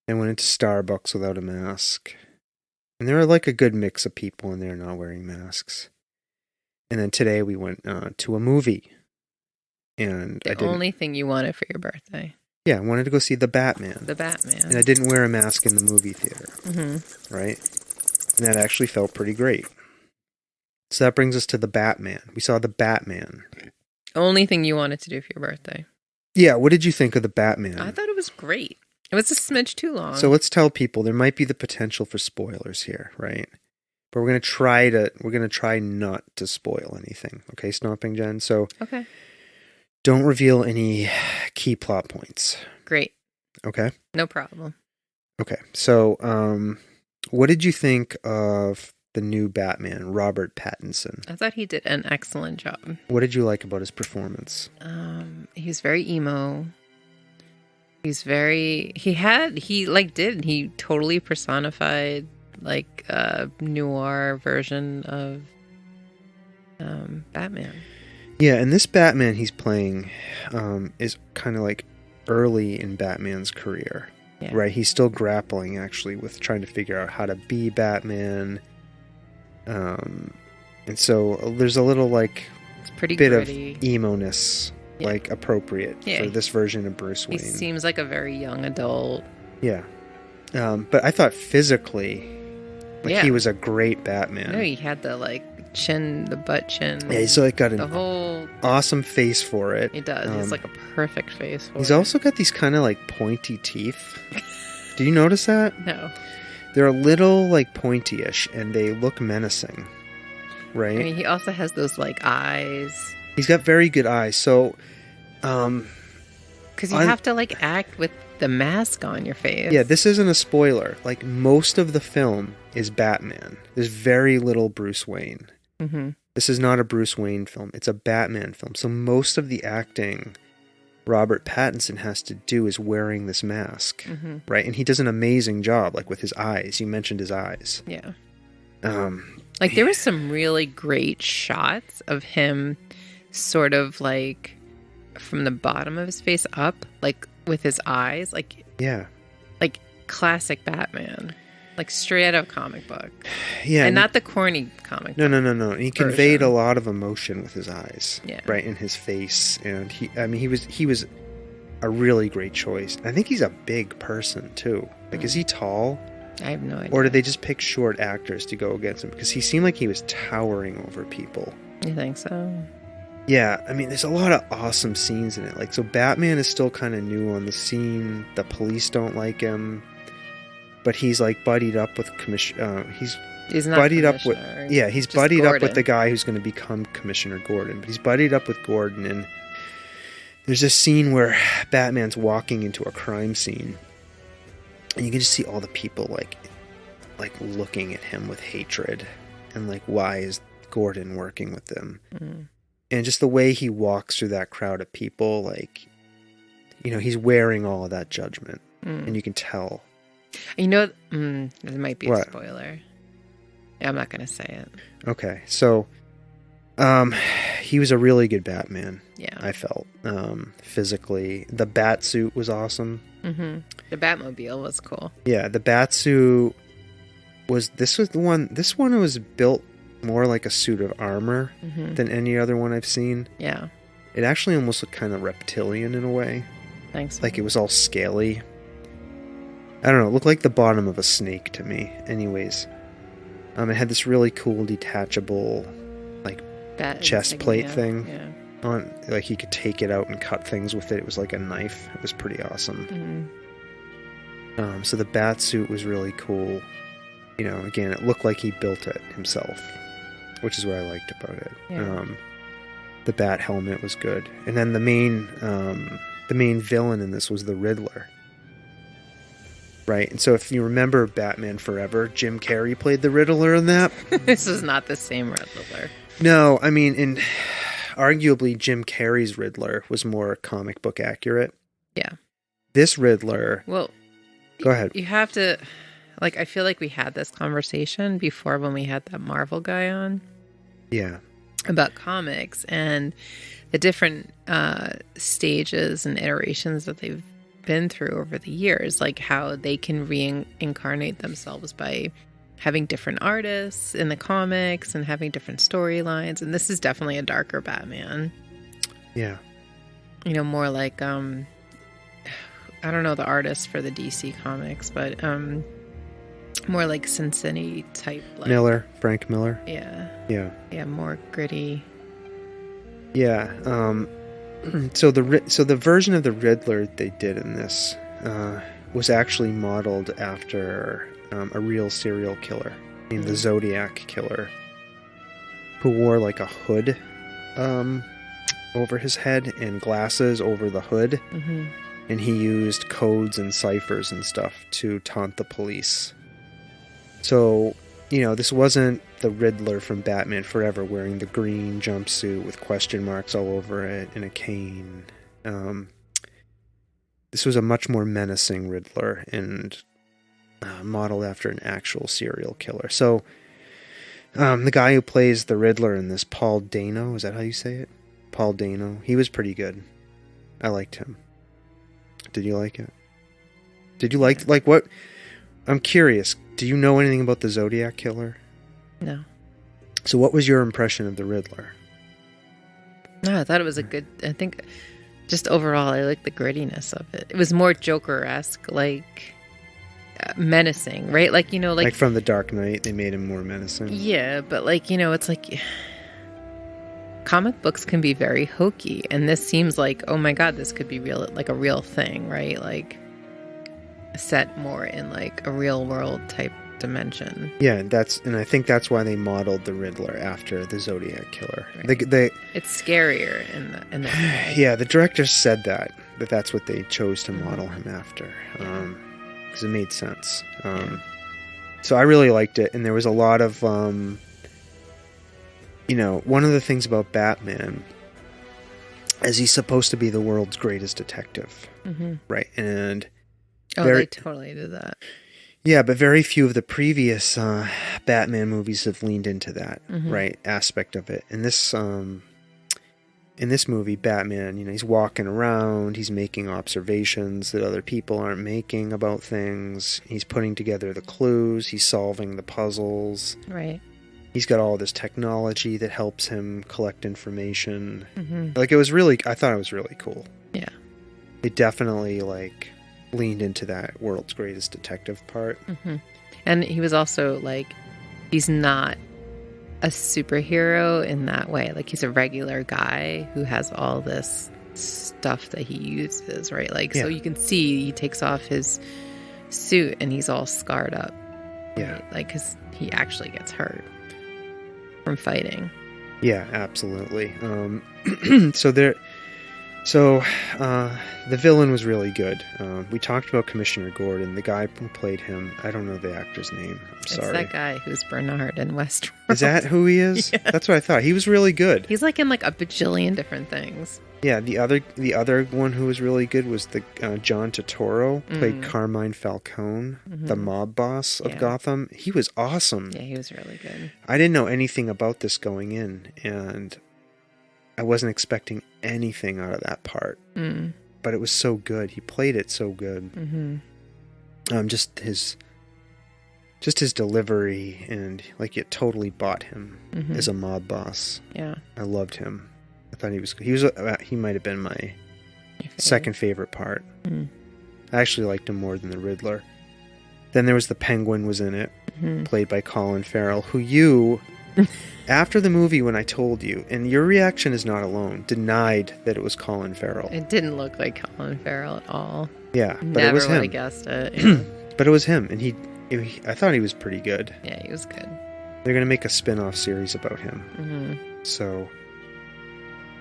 I went into Starbucks without a mask. And there were a good mix of people in there not wearing masks. And then today we went to a movie. And the only thing you wanted for your birthday. Yeah, I wanted to go see The Batman. The Batman. And I didn't wear a mask in the movie theater. Right? And that actually felt pretty great. So that brings us to The Batman. We saw The Batman. Only thing you wanted to do for your birthday. Yeah, what did you think of The Batman? I thought it was great. It was a smidge too long. So let's tell people there might be the potential for spoilers here, right? But we're gonna try not to spoil anything. Okay, Stomping Jen. So okay. Don't reveal any key plot points. Great. Okay. No problem. Okay. So what did you think of the new Batman, Robert Pattinson? I thought he did an excellent job. What did you like about his performance? He's very emo. He totally personified a noir version of Batman. Yeah, and this Batman he's playing is kind of early in Batman's career. Yeah. Right? He's still grappling actually with trying to figure out how to be Batman. And so there's a little it's pretty bit gritty. Of emo-ness appropriate for this version of Bruce Wayne. He seems like a very young adult. Yeah. But I thought physically he was a great Batman. No, he had the the butt chin. Yeah, he's got a whole awesome face for it. He does. He's a perfect face for it. He's also got these kind of pointy teeth. Do you notice that? No. They're a little pointy-ish and they look menacing. Right? I mean, he also has those eyes. He's got very good eyes. So because you have to act with the mask on your face. Yeah, this isn't a spoiler. Most of the film is Batman. There's very little Bruce Wayne. This is not a Bruce Wayne film. It's a Batman film. So most of the acting Robert Pattinson has to do is wearing this mask, right? And he does an amazing job, with his eyes. You mentioned his eyes. Yeah. There was some really great shots of him sort of from the bottom of his face up, with his eyes, yeah. Classic Batman. Straight out of a comic book. Yeah. And not the corny comic book. No. He conveyed a lot of emotion with his eyes. Yeah. Right, in his face. And he was a really great choice. I think he's a big person, too. Is he tall? I have no idea. Or did they just pick short actors to go against him? Because he seemed like he was towering over people. You think so? Yeah, I mean, there's a lot of awesome scenes in it. So Batman is still kind of new on the scene. The police don't like him. But he's buddied up with he's not buddied up with he's buddied Gordon. Up with the guy who's going to become Commissioner Gordon. But he's buddied up with Gordon, and there's this scene where Batman's walking into a crime scene, and you can just see all the people like looking at him with hatred, and like, why is Gordon working with them? And just the way he walks through that crowd of people, like, you know, he's wearing all of that judgment, and you can tell. You know, there might be a spoiler. Yeah, I'm not going to say it. Okay, so he was a really good Batman. Yeah, I felt physically. The bat suit was awesome. The Batmobile was cool. Yeah, the bat suit was the one. This one was built more like a suit of armor than any other one I've seen. Yeah, it actually almost looked kind of reptilian in a way. Thanks. Like it was all scaly. I don't know. It looked like the bottom of a snake to me. Anyways, it had this really cool detachable, like, chest plate thing. Yeah. On, like, you could take it out and cut things with it. It was like a knife. It was pretty awesome. So the bat suit was really cool. You know, again, it looked like he built it himself, which is what I liked about it. Yeah. The bat helmet was good, and then the main villain in this was the Riddler. Right, and so if you remember Batman Forever, Jim Carrey played the Riddler in that. This is not the same Riddler. No, I mean, arguably Jim Carrey's Riddler was more comic book accurate. Yeah. This Riddler... Well, go ahead. You have to... Like, I feel like we had this conversation before when we had that Marvel guy on. Yeah. About comics and the different stages and iterations that they've been through over the years, like how they can reincarnate themselves by having different artists in the comics and having different storylines. And this is definitely a darker Batman. Yeah. You know, more like, I don't know the artist for the DC comics, but more like Sin City type. Like, Miller, Frank Miller. Yeah. Yeah. Yeah, more gritty. Yeah. So the version of the Riddler they did in this was actually modeled after a real serial killer named the Zodiac Killer, who wore like a hood over his head and glasses over the hood, and he used codes and ciphers and stuff to taunt the police. So, you know, this wasn't the Riddler from Batman Forever wearing the green jumpsuit with question marks all over it and a cane. This was a much more menacing Riddler and modeled after an actual serial killer. So, the guy who plays the Riddler in this, Paul Dano, is that how you say it? Paul Dano. He was pretty good. I liked him. Did you like it? Did you like what? I'm curious. Do you know anything about the Zodiac Killer? No. So what was your impression of the Riddler? No, I thought it was a good... I think just overall, I liked the grittiness of it. It was more Joker-esque, like menacing, right? Like, you know, like from The Dark Knight, they made him more menacing. Yeah, but like, you know, it's like... Comic books can be very hokey, and this seems like, oh my god, this could be real, like a real thing, right? Like set more in like a real world type dimension. Yeah, and I think that's why they modeled the Riddler after the Zodiac Killer. Right. It's scarier in the yeah, the director said that's what they chose to model him after, because it made sense. So I really liked it, and there was a lot of you know, one of the things about Batman is he's supposed to be the world's greatest detective, right? And they totally did that. Yeah, but very few of the previous Batman movies have leaned into that right aspect of it. And this, in this movie, Batman, you know, he's walking around, he's making observations that other people aren't making about things. He's putting together the clues. He's solving the puzzles. Right. He's got all this technology that helps him collect information. Like, I thought it was really cool. Yeah. It definitely, like, leaned into that world's greatest detective part. And he was also, like, he's not a superhero in that way. Like, he's a regular guy who has all this stuff that he uses, right? Like, so you can see he takes off his suit and he's all scarred up. Yeah. Right? Like, because he actually gets hurt from fighting. Yeah, absolutely. So So, the villain was really good. We talked about Commissioner Gordon. The guy who played him, I don't know the actor's name. I'm sorry. It's that guy who's Bernard in Westworld. Is that who he is? Yeah. That's what I thought. He was really good. He's like in like a bajillion different things. Yeah, the other one who was really good was the John Turturro, played Carmine Falcone, the mob boss of Gotham. He was awesome. Yeah, he was really good. I didn't know anything about this going in, and I wasn't expecting anything out of that part. But it was so good. He played it so good. Just his delivery, and like it totally bought him as a mob boss. Yeah, I loved him. I thought he might have been my second favorite part. I actually liked him more than the Riddler. Then there was the Penguin was in it, played by Colin Farrell, who you, after the movie when I told you, and your reaction is not alone, denied that it was Colin Farrell. it didn't look like Colin Farrell at all. Yeah, but Never it was him. would have guessed it. Yeah. But it was him, and I thought he was pretty good. Yeah, he was good. They're going to make a spin-off series about him. So,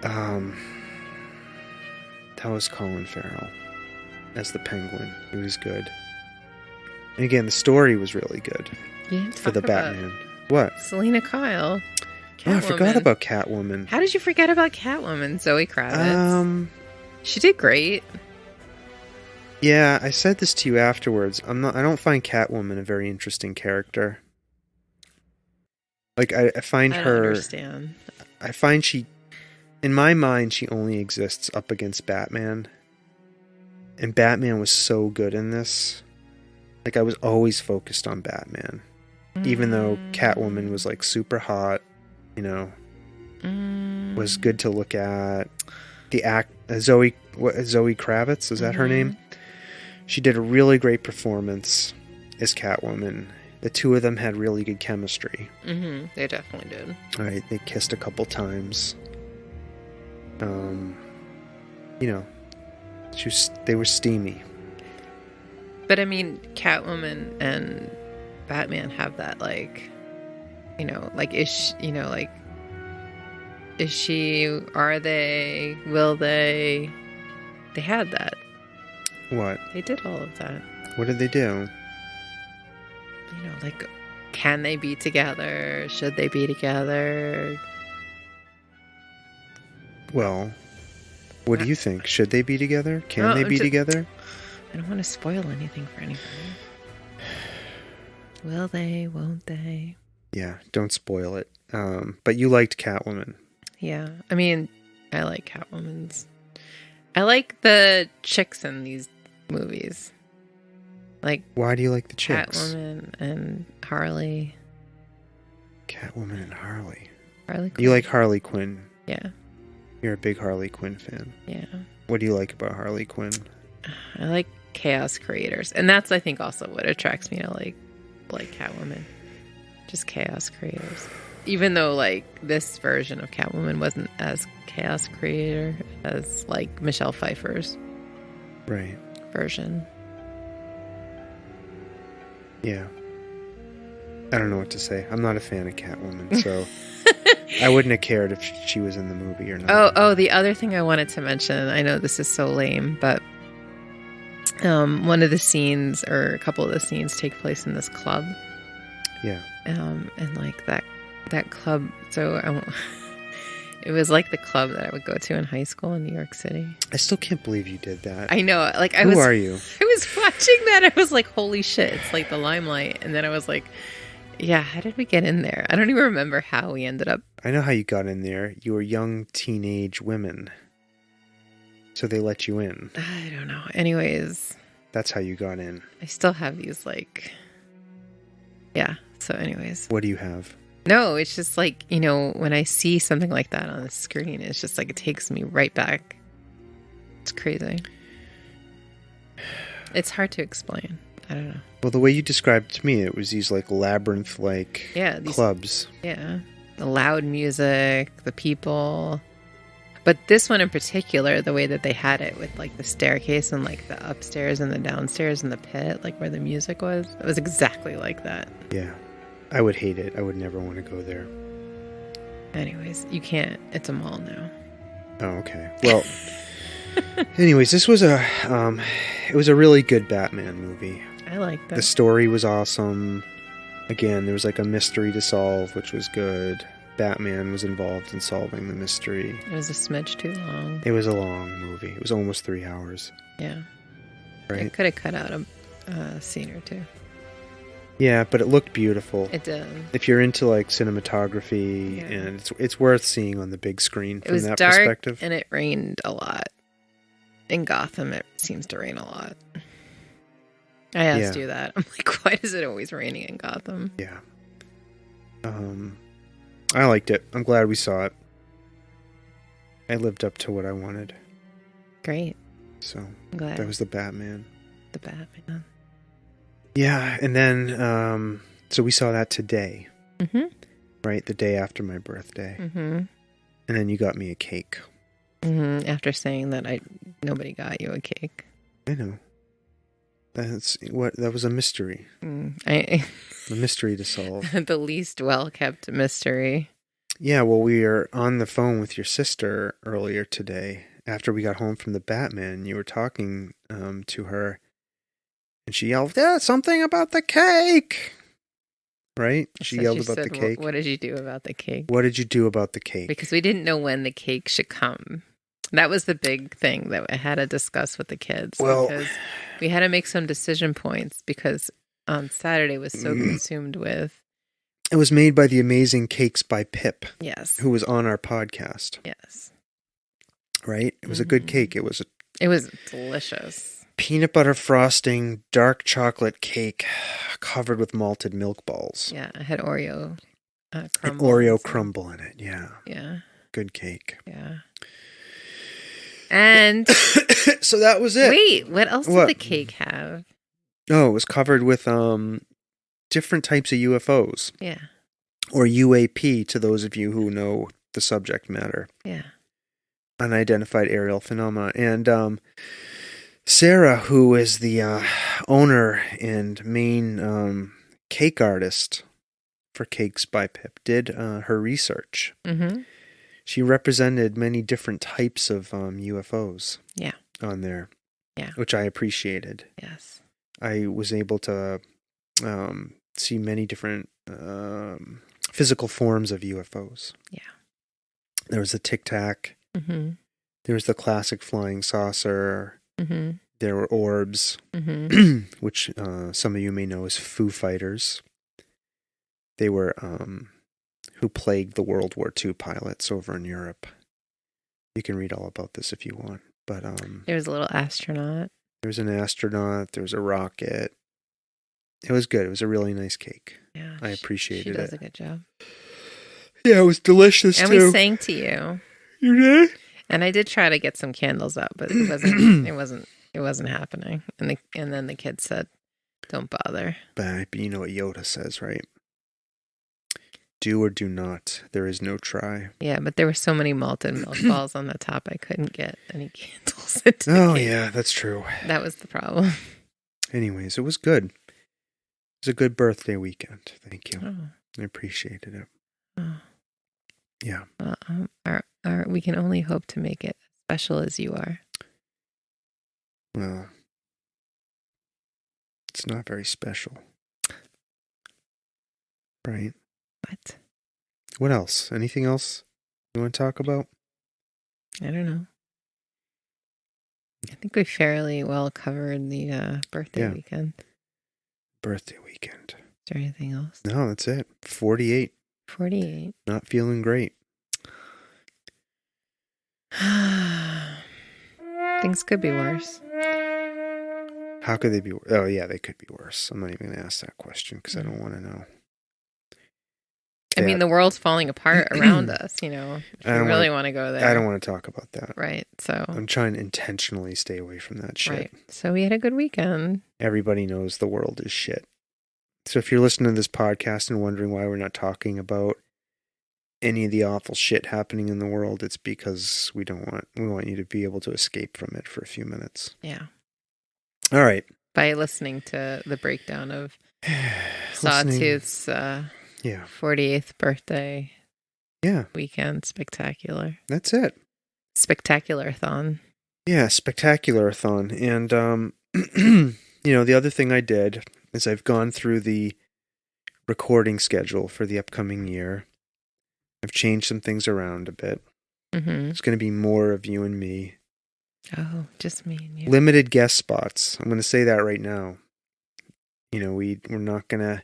that was Colin Farrell as the Penguin. He was good. And again, the story was really good for the Batman. What? Selena Kyle. Oh, I forgot about Catwoman. How did you forget about Catwoman? Zoe Kravitz. She did great. Yeah, I said this to you afterwards. I don't find Catwoman a very interesting character. Like I find her. Understand. I find she, in my mind, she only exists up against Batman. And Batman was so good in this. Like I was always focused on Batman, even though Catwoman was like super hot, you know, was good to look at. Zoe Kravitz, is that her name? She did a really great performance as Catwoman. The two of them had really good chemistry. They definitely did. All right, they kissed a couple times. You know, they were steamy. But I mean, Catwoman and Batman have that, like, you know, like, is she, are they, will they? They had that. What? They did all of that. What did they do? You know, like, can they be together? Should they be together? Well, what do you think? Should they be together? Can they be together? I don't want to spoil anything for anybody. Will they? Won't they? Yeah, don't spoil it. But you liked Catwoman. Yeah, I mean, I like Catwoman's. I like the chicks in these movies. Like, why do you like the chicks? Catwoman and Harley. Catwoman and Harley. Harley Quinn. You like Harley Quinn? Yeah. You're a big Harley Quinn fan. Yeah. What do you like about Harley Quinn? I like chaos creators, and that's, I think, also what attracts me to like Catwoman. Just chaos creators. Even though like this version of Catwoman wasn't as chaos creator as like Michelle Pfeiffer's version. Yeah. I don't know what to say. I'm not a fan of Catwoman, so I wouldn't have cared if she was in the movie or not. Oh, the other thing I wanted to mention, I know this is so lame, but one of the scenes, or a couple of the scenes, take place in this club. Yeah. And like that club, so it was like the club that I would go to in high school in New York City. I still can't believe you did that. I know. Like Who are you? I was watching that. I was like, holy shit, it's like the Limelight. And then I was like, yeah, how did we get in there? I don't even remember how we ended up. I know how you got in there. You were young teenage women. So they let you in. I don't know. Anyways. That's how you got in. I still have these like... Yeah. So anyways. What do you have? No, it's just like, you know, when I see something like that on the screen, it's just like it takes me right back. It's crazy. It's hard to explain. I don't know. Well, the way you described it to me, it was these like labyrinth-like clubs. Yeah. The loud music, the people. But this one in particular, the way that they had it with like the staircase and like the upstairs and the downstairs and the pit, like where the music was, it was exactly like that. Yeah. I would hate it. I would never want to go there. Anyways, you can't. It's a mall now. Oh, okay. Well, Anyways, this was it was a really good Batman movie. I liked it. The story was awesome. Again, there was like a mystery to solve, which was good. Batman was involved in solving the mystery. It was a smidge too long. It was a long movie. It was almost 3 hours. Yeah. Right? It could have cut out a scene or two. Yeah, but it looked beautiful. It did. If you're into like cinematography, and it's worth seeing on the big screen from that dark, perspective. And it rained a lot. In Gotham, it seems to rain a lot. I asked you that. I'm like, why is it always raining in Gotham? Yeah. I liked it. I'm glad we saw it. I lived up to what I wanted. Great. So I'm glad. That was the Batman. The Batman. Yeah, and then so we saw that today. Mm-hmm. Right, the day after my birthday. Mm-hmm. And then you got me a cake. Mm-hmm. After saying that nobody got you a cake. I know. That was a mystery. A mystery to solve. The least well-kept mystery. Yeah, well, we were on the phone with your sister earlier today. After we got home from the Batman, you were talking to her, and she yelled, "Yeah, something about the cake!" Right? She yelled about the cake. What did you do about the cake? What did you do about the cake? Because we didn't know when the cake should come. That was the big thing that I had to discuss with the kids. Well, because we had to make some decision points because on Saturday was so consumed with. It was made by the Amazing Cakes by Pip. Yes. Who was on our podcast. Yes. Right? It was a good cake. It was delicious. Peanut butter frosting, dark chocolate cake covered with malted milk balls. Yeah, it had Oreo crumble. An Oreo crumble in it, yeah. Yeah. Good cake. Yeah. And so that was it. Wait, what else did the cake have? Oh, it was covered with different types of UFOs. Yeah. Or UAP to those of you who know the subject matter. Yeah. Unidentified aerial phenomena. And Sarah, who is the owner and main cake artist for Cakes by Pip, did her research. Mm-hmm. She represented many different types of UFOs. Yeah. On there. Yeah. Which I appreciated. Yes. I was able to see many different physical forms of UFOs. Yeah. There was a Tic Tac. Mm-hmm. There was the classic flying saucer. Mm-hmm. There were orbs, which some of you may know as Foo Fighters. They were who plagued the World War II pilots over in Europe. You can read all about this if you want. But there was a little astronaut. There was an astronaut. There was a rocket. It was good. It was a really nice cake. Yeah, I appreciated it. She does a good job. Yeah, it was delicious and too. And we sang to you. You did? And I did try to get some candles up, but it wasn't happening. And then the kids said, "Don't bother." But you know what Yoda says, right? Do or do not. There is no try. Yeah, but there were so many malted milk balls on the top, I couldn't get any candles into Oh, the cake. yeah, that's true. That was the problem. Anyways, it was good. It was a good birthday weekend. Thank you. Oh. I appreciated it. Oh. Yeah. We can only hope to make it as special as you are. Well, it's not very special. Right? What? What else? Anything else you want to talk about? I don't know. I think we fairly well covered the birthday weekend. Birthday weekend. Is there anything else? No, that's it. 48. 48. Not feeling great. Things could be worse. How could they be? Oh, yeah, they could be worse. I'm not even going to ask that question because I don't want to know. I mean, the world's falling apart around us, you know. If you really want to go there. I don't want to talk about that. Right, so. I'm trying to intentionally stay away from that shit. Right, so we had a good weekend. Everybody knows the world is shit. So if you're listening to this podcast and wondering why we're not talking about any of the awful shit happening in the world, it's because we want you to be able to escape from it for a few minutes. Yeah. All right. By listening to the breakdown of Sawtooth's 48th birthday weekend spectacular. That's it. Spectacular-thon. Yeah, spectacular-a-thon. And, the other thing I did is I've gone through the recording schedule for the upcoming year. I've changed some things around a bit. Mm-hmm. It's going to be more of you and me. Oh, just me and you. Limited guest spots. I'm going to say that right now. We're not going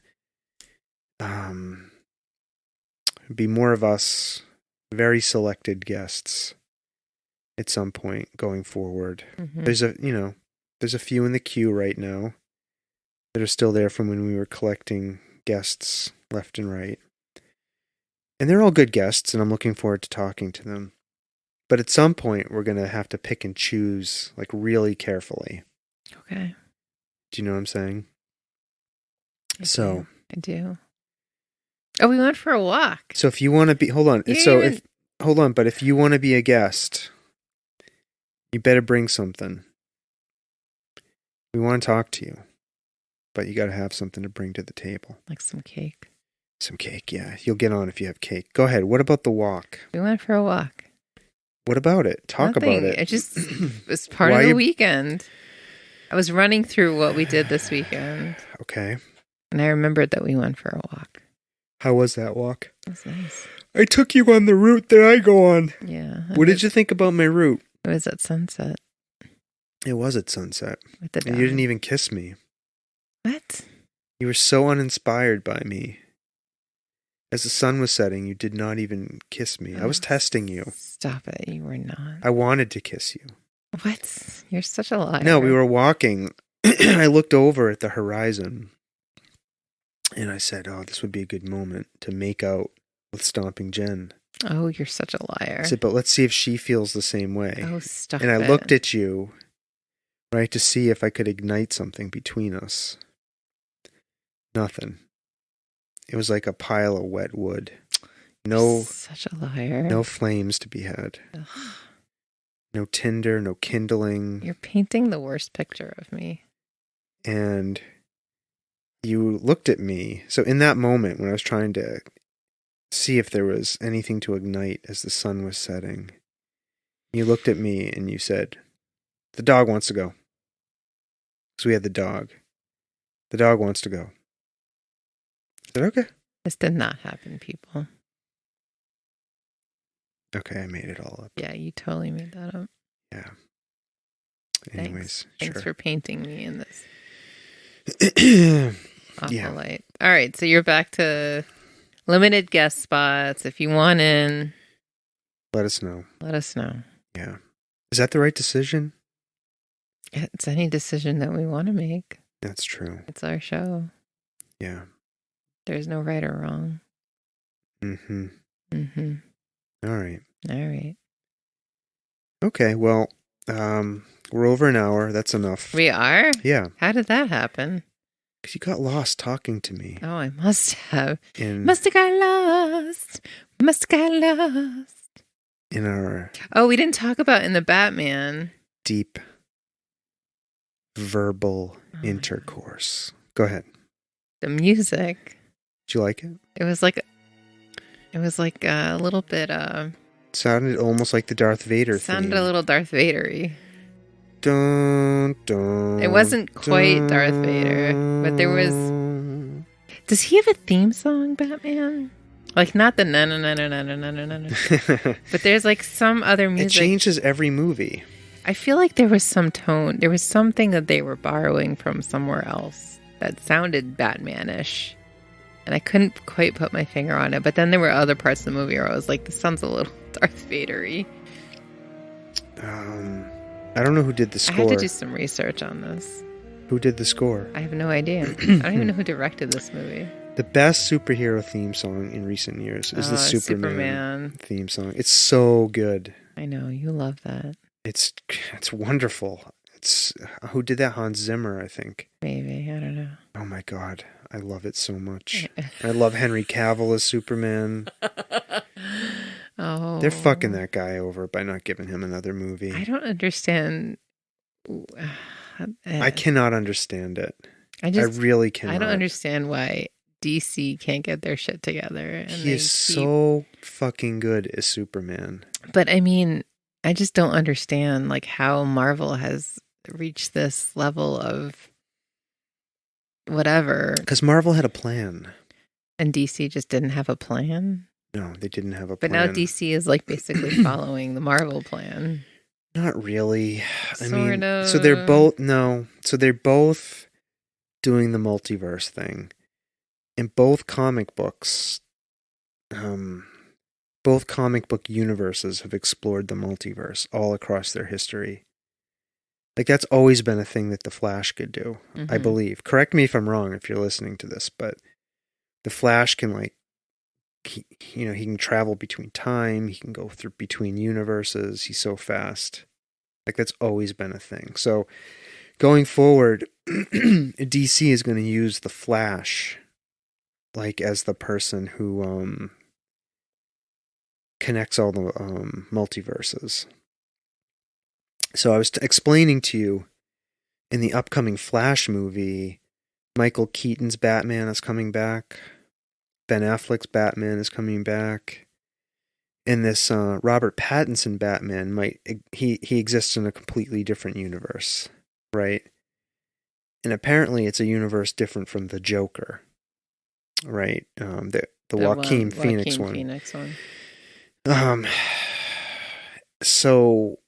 to be more of us, very selected guests at some point going forward. Mm-hmm. There's a few in the queue right now that are still there from when we were collecting guests left and right. And they're all good guests, and I'm looking forward to talking to them. But at some point, we're going to have to pick and choose, like, really carefully. Okay. Do you know what I'm saying? I do. Oh, we went for a walk. So if you want to be... Hold on. But if you want to be a guest, you better bring something. We want to talk to you. But you got to have something to bring to the table. Like some cake. Some cake, yeah. You'll get on if you have cake. Go ahead. What about the walk? We went for a walk. What about it? Talk Nothing. about it. It just was part of the weekend. I was running through what we did this weekend. Okay. And I remembered that we went for a walk. How was that walk? It was nice. I took you on the route that I go on. Yeah. What did you think about my route? It was at sunset. It was at sunset. With the and you didn't even kiss me. What? You were so uninspired by me. As the sun was setting, you did not even kiss me. I was testing you. Stop it. You were not. I wanted to kiss you. What? You're such a liar. No, we were walking. I looked over at the horizon. And I said, oh, this would be a good moment to make out with Stomping Jen. Oh, you're such a liar. I said, but let's see if she feels the same way. Oh, stop And I looked at you, right, to see if I could ignite something between us. Nothing. It was like a pile of wet wood. No, such a liar. No flames to be had. Ugh. No tinder, no kindling. You're painting the worst picture of me. And you looked at me. So in that moment when I was trying to see if there was anything to ignite as the sun was setting, you looked at me and you said, the dog wants to go. Because we had the dog. The dog wants to go. I said, okay. This did not happen, people. Okay, I made it all up. Yeah, you totally made that up. Yeah. Anyways, Thanks for painting me in this awful light. All right, so you're back to limited guest spots. If you want in, let us know. Let us know. Yeah. Is that the right decision? It's any decision that we want to make. That's true. It's our show. Yeah. There's no right or wrong. Mm-hmm. Mm-hmm. All right. All right. Okay, well, we're over an hour. That's enough. We are? Yeah. How did that happen? Because you got lost talking to me. Oh, I must have. Must have got lost. Must have got lost. In our... Oh, we didn't talk about in the Batman. Deep verbal intercourse. Go ahead. The music. Did you like it? It was like a little bit sounded almost like the Darth Vader sounded theme. A little Darth Vader-y. Dun, dun, it wasn't quite Darth Vader, but there was... Does he have a theme song, Batman? Like, not the na-na-na-na-na-na-na-na-na. But there's like some other music. It changes every movie. I feel like there was some tone. There was something that they were borrowing from somewhere else that sounded Batman-ish. And I couldn't quite put my finger on it. But then there were other parts of the movie where I was like, this sounds a little Darth Vader-y. I don't know who did the score. I had to do some research on this. Who did the score? I have no idea. I don't even know who directed this movie. The best superhero theme song in recent years is the Superman theme song. It's so good. I know. You love that. It's wonderful. It's who did that? Hans Zimmer, I think. Maybe. I don't know. Oh my God. I love it so much. I love Henry Cavill as Superman. Oh. They're fucking that guy over by not giving him another movie. I don't understand. I cannot understand it. I really cannot. I don't understand why DC can't get their shit together. And he is so fucking good as Superman. But I mean, I just don't understand like how Marvel has reached this level of whatever. Because Marvel had a plan. And DC just didn't have a plan? No, they didn't have a But plan. now DC is like basically following the Marvel plan. Not really. Sort of. So they're both doing the multiverse thing. In both comic books, both comic book universes have explored the multiverse all across their history. Like, that's always been a thing that the Flash could do, I believe. Correct me if I'm wrong if you're listening to this, but the Flash can, like, he can travel between time, he can go through between universes, he's so fast. Like, that's always been a thing. So, going forward, DC is going to use the Flash, like, as the person who connects all the multiverses. So I was explaining to you, in the upcoming Flash movie, Michael Keaton's Batman is coming back. Ben Affleck's Batman is coming back. And this Robert Pattinson Batman he exists in a completely different universe, right? And apparently it's a universe different from the Joker, right? The Joaquin Phoenix one. So,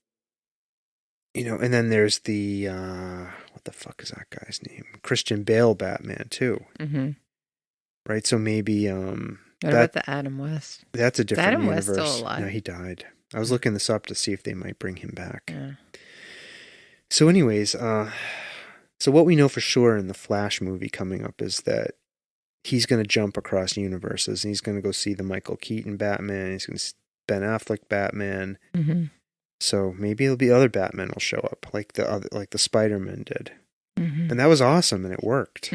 and then there's the what the fuck is that guy's name? Christian Bale Batman too, right? So maybe what about the Adam West? That's a different Adam universe. West still alive? No, he died. I was looking this up to see if they might bring him back. Yeah. So, anyways, so what we know for sure in the Flash movie coming up is that he's going to jump across universes, and he's going to go see the Michael Keaton Batman. He's going to see Ben Affleck Batman. So maybe it'll be other Batman will show up, like the Spider-Man did, and that was awesome, and it worked.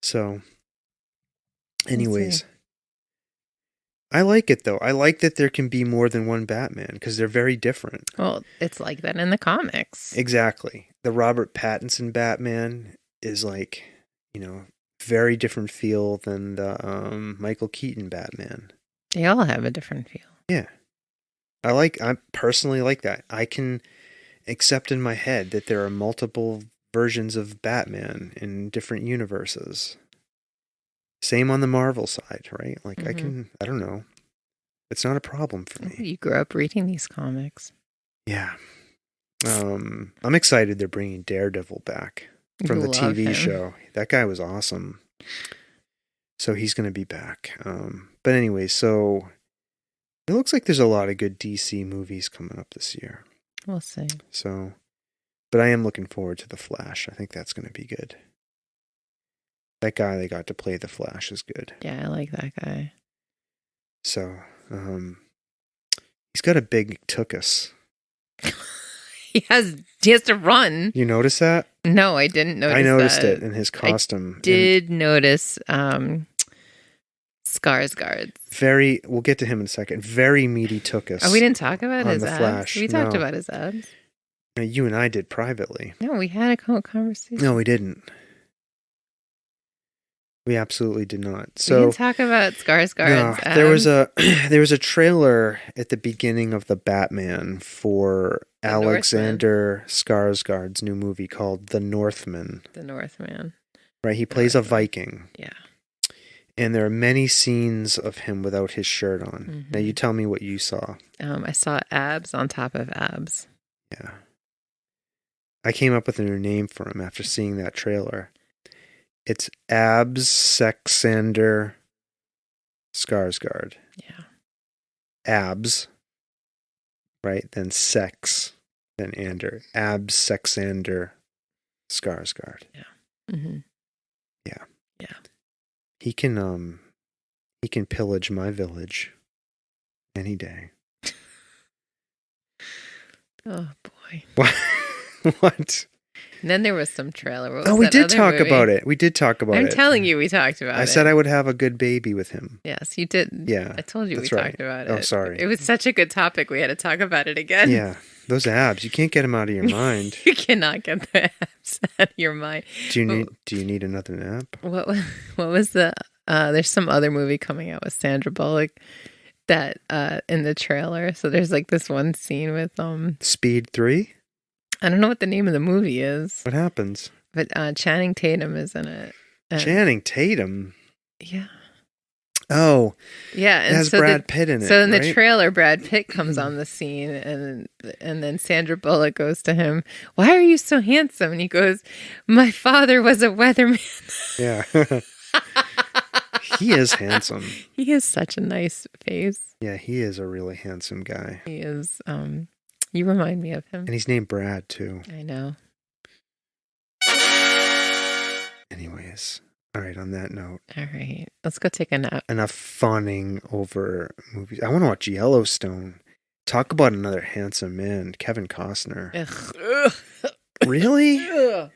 So, anyways, I like it though. I like that there can be more than one Batman because they're very different. Well, it's like that in the comics. Exactly. The Robert Pattinson Batman is like, very different feel than the Michael Keaton Batman. They all have a different feel. Yeah. I personally like that. I can accept in my head that there are multiple versions of Batman in different universes. Same on the Marvel side, right? Like I don't know. It's not a problem for me. You grew up reading these comics. Yeah. I'm excited they're bringing Daredevil back from the TV show. That guy was awesome. So he's going to be back. But anyway, so it looks like there's a lot of good DC movies coming up this year. We'll see. So, but I am looking forward to The Flash. I think that's going to be good. That guy they got to play The Flash is good. Yeah, I like that guy. So, he's got a big tuchus. He has to run. You notice that? No, I didn't notice that. I noticed it in his costume. I did notice Skarsgård's. We'll get to him in a second. Very meaty tuchus. Oh, we didn't talk about his the abs? Flash. We talked about his abs. You and I did privately. No, we had a conversation. No, we didn't. We absolutely did not. So we didn't talk about Skarsgård's abs. There was a trailer at the beginning of the Batman for Alexander Skarsgård's new movie called The Northman. The Northman. Right, he plays a Viking. Yeah. And there are many scenes of him without his shirt on. Now you tell me what you saw. I saw abs on top of abs. Yeah. I came up with a new name for him after seeing that trailer. It's Absexander Skarsgård. Yeah. Abs, right? Then sex, then ander. Absexander Skarsgård. Yeah. Yeah. Yeah. He can pillage my village any day. Oh boy. What? And then there was some trailer. We did talk about it. We did talk about it. I'm telling you, we talked about it. I said I would have a good baby with him. Yes, you did. Yeah. I told you we talked about it. Oh, sorry. It was such a good topic. We had to talk about it again. Yeah. Those abs, you can't get them out of your mind. You cannot get the abs out of your mind. Do you need another nap? What was the there's some other movie coming out with Sandra Bullock. that in the trailer. So there's like this one scene with Speed 3? I don't know what the name of the movie is. What happens? But Channing Tatum is in it. Channing Tatum? Yeah. Oh. Yeah. It has Brad Pitt in it. So in right? the trailer, Brad Pitt comes on the scene and then Sandra Bullock goes to him, "Why are you so handsome?" And he goes, "My father was a weatherman." Yeah. He is handsome. He has such a nice face. Yeah, he is a really handsome guy. He is. You remind me of him. And he's named Brad, too. I know. Anyways. All right, on that note. All right. Let's go take a nap. Enough fawning over movies. I want to watch Yellowstone. Talk about another handsome man, Kevin Costner. Ugh. Really? Ugh.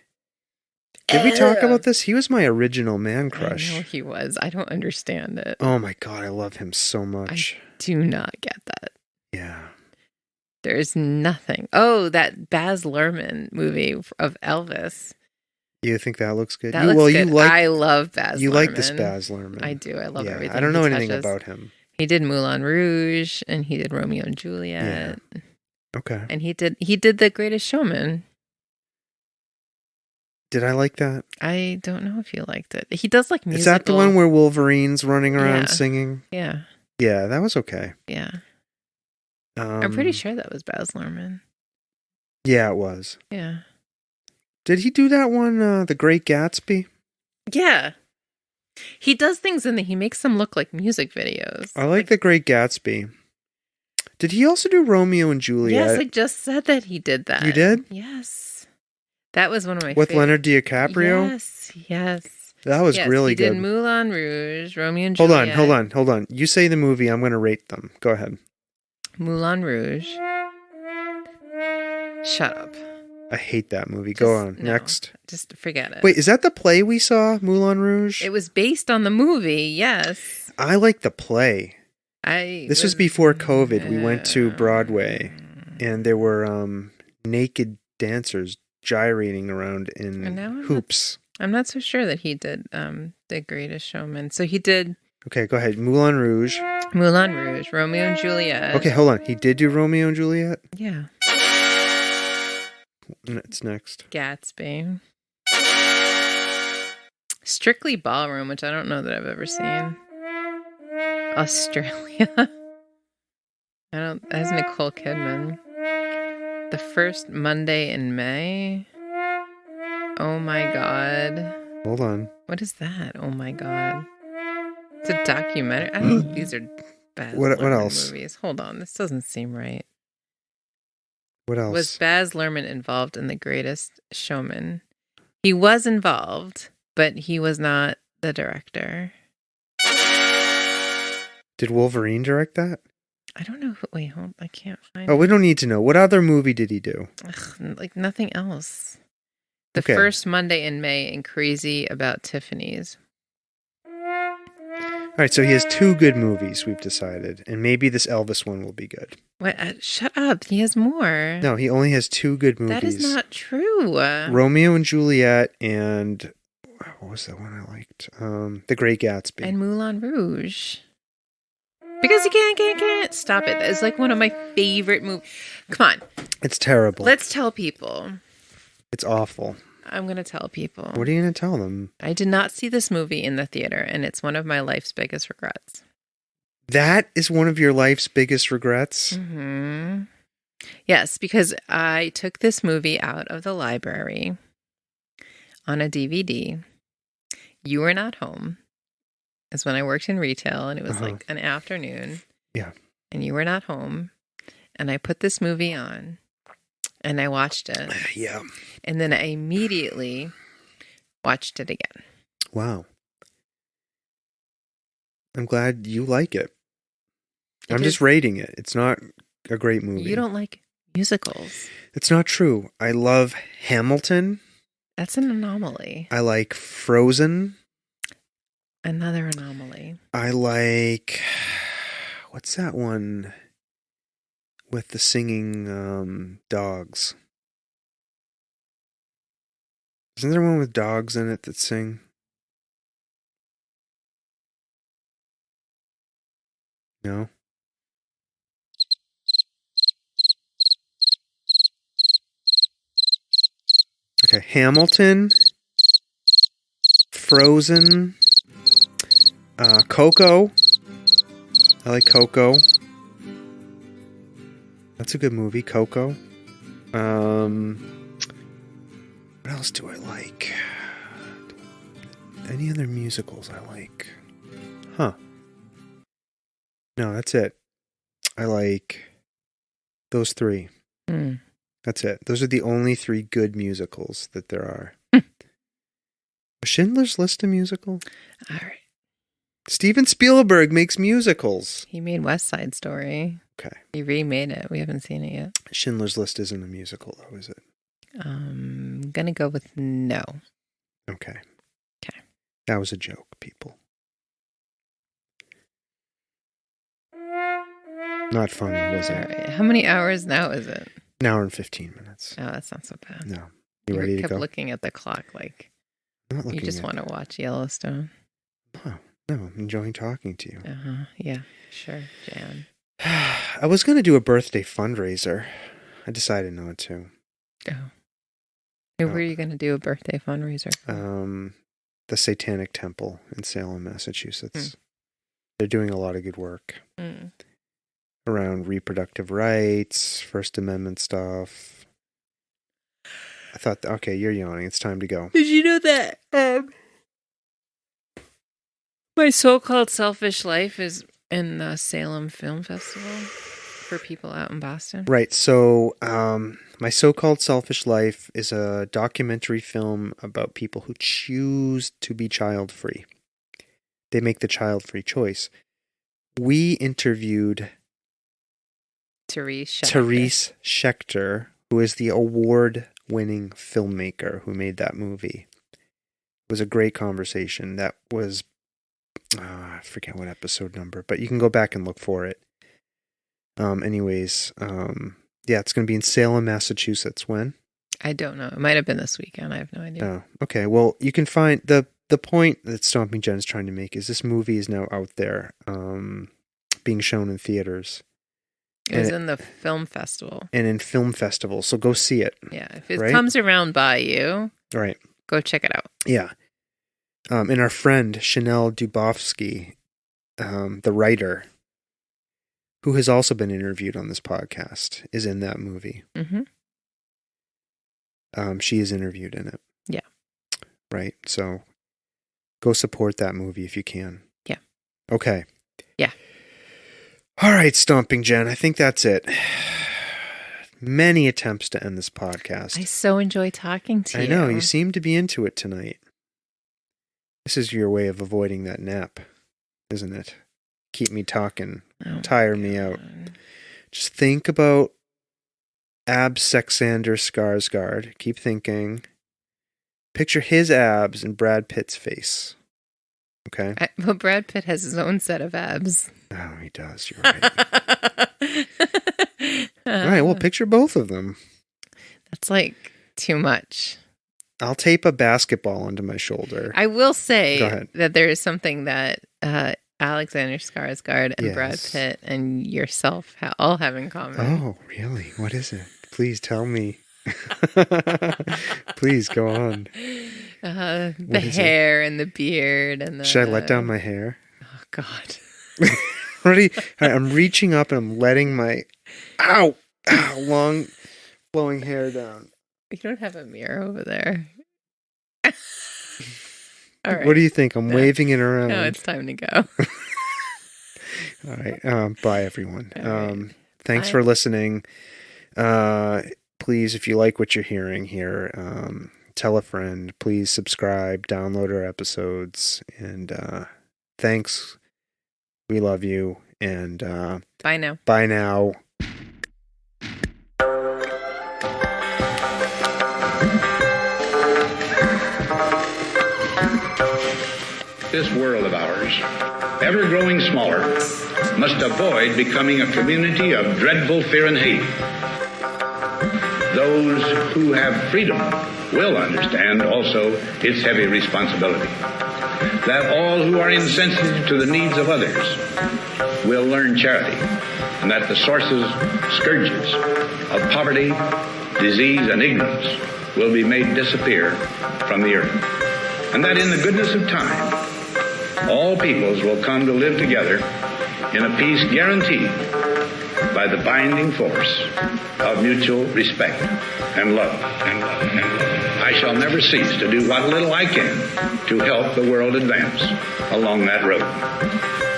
Did we talk about this? He was my original man crush. I know he was. I don't understand it. Oh my God, I love him so much. I do not get that. Yeah. There's nothing. Oh, that Baz Luhrmann movie of Elvis. You think that looks good? That looks good. I love Baz Luhrmann. You like this Baz Luhrmann. I do. I love everything. I don't know anything touches. about him. He did Moulin Rouge and he did Romeo and Juliet. Yeah. Okay. And he did The Greatest Showman. Did I like that? I don't know if you liked it. He does like musical. Is that the one where Wolverine's running around singing? Yeah. Yeah, that was okay. Yeah. I'm pretty sure that was Baz Luhrmann. Yeah, it was. Yeah. Did he do that one, The Great Gatsby? Yeah. He does things and he makes them look like music videos. I like The Great Gatsby. Did he also do Romeo and Juliet? Yes, I just said that he did that. You did? Yes. That was one of my With favorite. Leonard DiCaprio? Yes. That was really good. He did Moulin Rouge, Romeo and Juliet. Hold on. You say the movie, I'm going to rate them. Go ahead. Moulin Rouge. Shut up. I hate that movie. Go on. No, next. Just forget it. Wait, is that the play we saw, Moulin Rouge? It was based on the movie, yes. I like the play. This was before COVID. We went to Broadway, and there were naked dancers gyrating around in hoops. I'm not so sure that he did The Greatest Showman. So he did... Okay, go ahead. Moulin Rouge, Romeo and Juliet. Okay, hold on. He did do Romeo and Juliet? Yeah. It's next. Gatsby. Strictly Ballroom, which I don't know that I've ever seen. Australia. As Nicole Kidman. The First Monday in May. Oh my God. Hold on. What is that? Oh my God. It's a documentary. I think these are bad what else? movies. Hold on. This doesn't seem right. What else? Was Baz Luhrmann involved in The Greatest Showman? He was involved, but he was not the director. Did Wolverine direct that? I don't know. Wait, hold. I can't find. Oh, we don't need to know. What other movie did he do? Like nothing else. The First Monday in May and Crazy About Tiffany's. All right, so he has 2 good movies, we've decided, and maybe this Elvis one will be good. What? Shut up. He has more. No, he only has 2 good movies. That is not true. Romeo and Juliet and... What was that one I liked? The Great Gatsby. And Moulin Rouge. Because you can't stop it. It's like one of my favorite movies. Come on. It's terrible. Let's tell people. It's awful. I'm going to tell people. What are you going to tell them? I did not see this movie in the theater, and it's one of my life's biggest regrets. That is one of your life's biggest regrets? Mm-hmm. Yes, because I took this movie out of the library on a DVD. You Were Not Home. It's when I worked in retail, and it was like an afternoon. Yeah. And you were not home. And I put this movie on, and I watched it. Yeah. And then I immediately watched it again. Wow. I'm glad you like it. I'm just rating it. It's not a great movie. You don't like musicals. It's not true. I love Hamilton. That's an anomaly. I like Frozen. Another anomaly. I like... What's that one with the singing dogs? Isn't there one with dogs in it that sing? No? Okay, Hamilton, Frozen, Coco. I like Coco. That's a good movie, Coco. What else do I like? Any other musicals I like? Huh. No, that's it. I like those three. Mm. That's it. Those are the only three good musicals that there are. Schindler's List a musical? All right. Steven Spielberg makes musicals. He made West Side Story. Okay. He remade it. We haven't seen it yet. Schindler's List isn't a musical, though, is it? I'm going to go with no. Okay. Okay. That was a joke, people. Not funny, was All it? right. How many hours now is it? An hour and 15 minutes. Oh, that's not so bad. No. You ready to go? kept looking at the clock like you just want to watch Yellowstone. Oh, no, I'm enjoying talking to you. Uh-huh. Yeah, sure, Jan. I was going to do a birthday fundraiser. I decided not to. Oh. Who were you going to do a birthday fundraiser for? The Satanic Temple in Salem, Massachusetts. They're doing a lot of good work around reproductive rights, First Amendment stuff. I thought, okay, you're yawning. It's time to go. Did you know that My So-Called Selfish Life is in the Salem Film Festival for people out in Boston? Right. So, My So-Called Selfish Life is a documentary film about people who choose to be child-free. They make the child-free choice. We interviewed Therese Schechter, who is the award-winning filmmaker who made that movie. It was a great conversation. That was, I forget what episode number, but you can go back and look for it. Yeah, it's going to be in Salem, Massachusetts. When? I don't know. It might have been this weekend. I have no idea. Oh, okay. Well, you can find the point that Stomping Jen is trying to make is this movie is now out there, being shown in theaters. It was in the film festival. And in film festivals, so go see it. Yeah, if it comes around by you, right, go check it out. Yeah. And our friend, Chanel Dubofsky, the writer, who has also been interviewed on this podcast, is in that movie. Mm-hmm. She is interviewed in it. Yeah. Right, so go support that movie if you can. Yeah. Okay. Yeah. All right, Stomping Jen, I think that's it. Many attempts to end this podcast. I so enjoy talking to you. I know, you seem to be into it tonight. This is your way of avoiding that nap, isn't it? Keep me talking, tire me out. Just think about Absexander Skarsgård. Keep thinking. Picture his abs and Brad Pitt's face. Okay? But Brad Pitt has his own set of abs. Oh, he does. You're right. All right, well, picture both of them. That's like too much. I'll tape a basketball onto my shoulder. I will say that there is something that Alexander Skarsgård and Brad Pitt and yourself all have in common. Oh, really? What is it? Please tell me. Please go on. The hair and the beard and the... Should I let down my hair? Oh, God. Ready? I'm reaching up and I'm letting my long flowing hair down. You don't have a mirror over there. All right. What do you think? I'm waving it around. No, it's time to go. All right. Bye, everyone. Right. Thanks for listening. Please, if you like what you're hearing here, tell a friend. Please subscribe, download our episodes. And thanks. We love you. And bye now. Bye now. This world of ours, ever growing smaller, must avoid becoming a community of dreadful fear and hate. Those who have freedom will understand also its heavy responsibility. That all who are insensitive to the needs of others will learn charity, and that the sources, scourges of poverty, disease, and ignorance will be made disappear from the earth. And that in the goodness of time, all peoples will come to live together in a peace guaranteed by the binding force of mutual respect and love. I shall never cease to do what little I can to help the world advance along that road.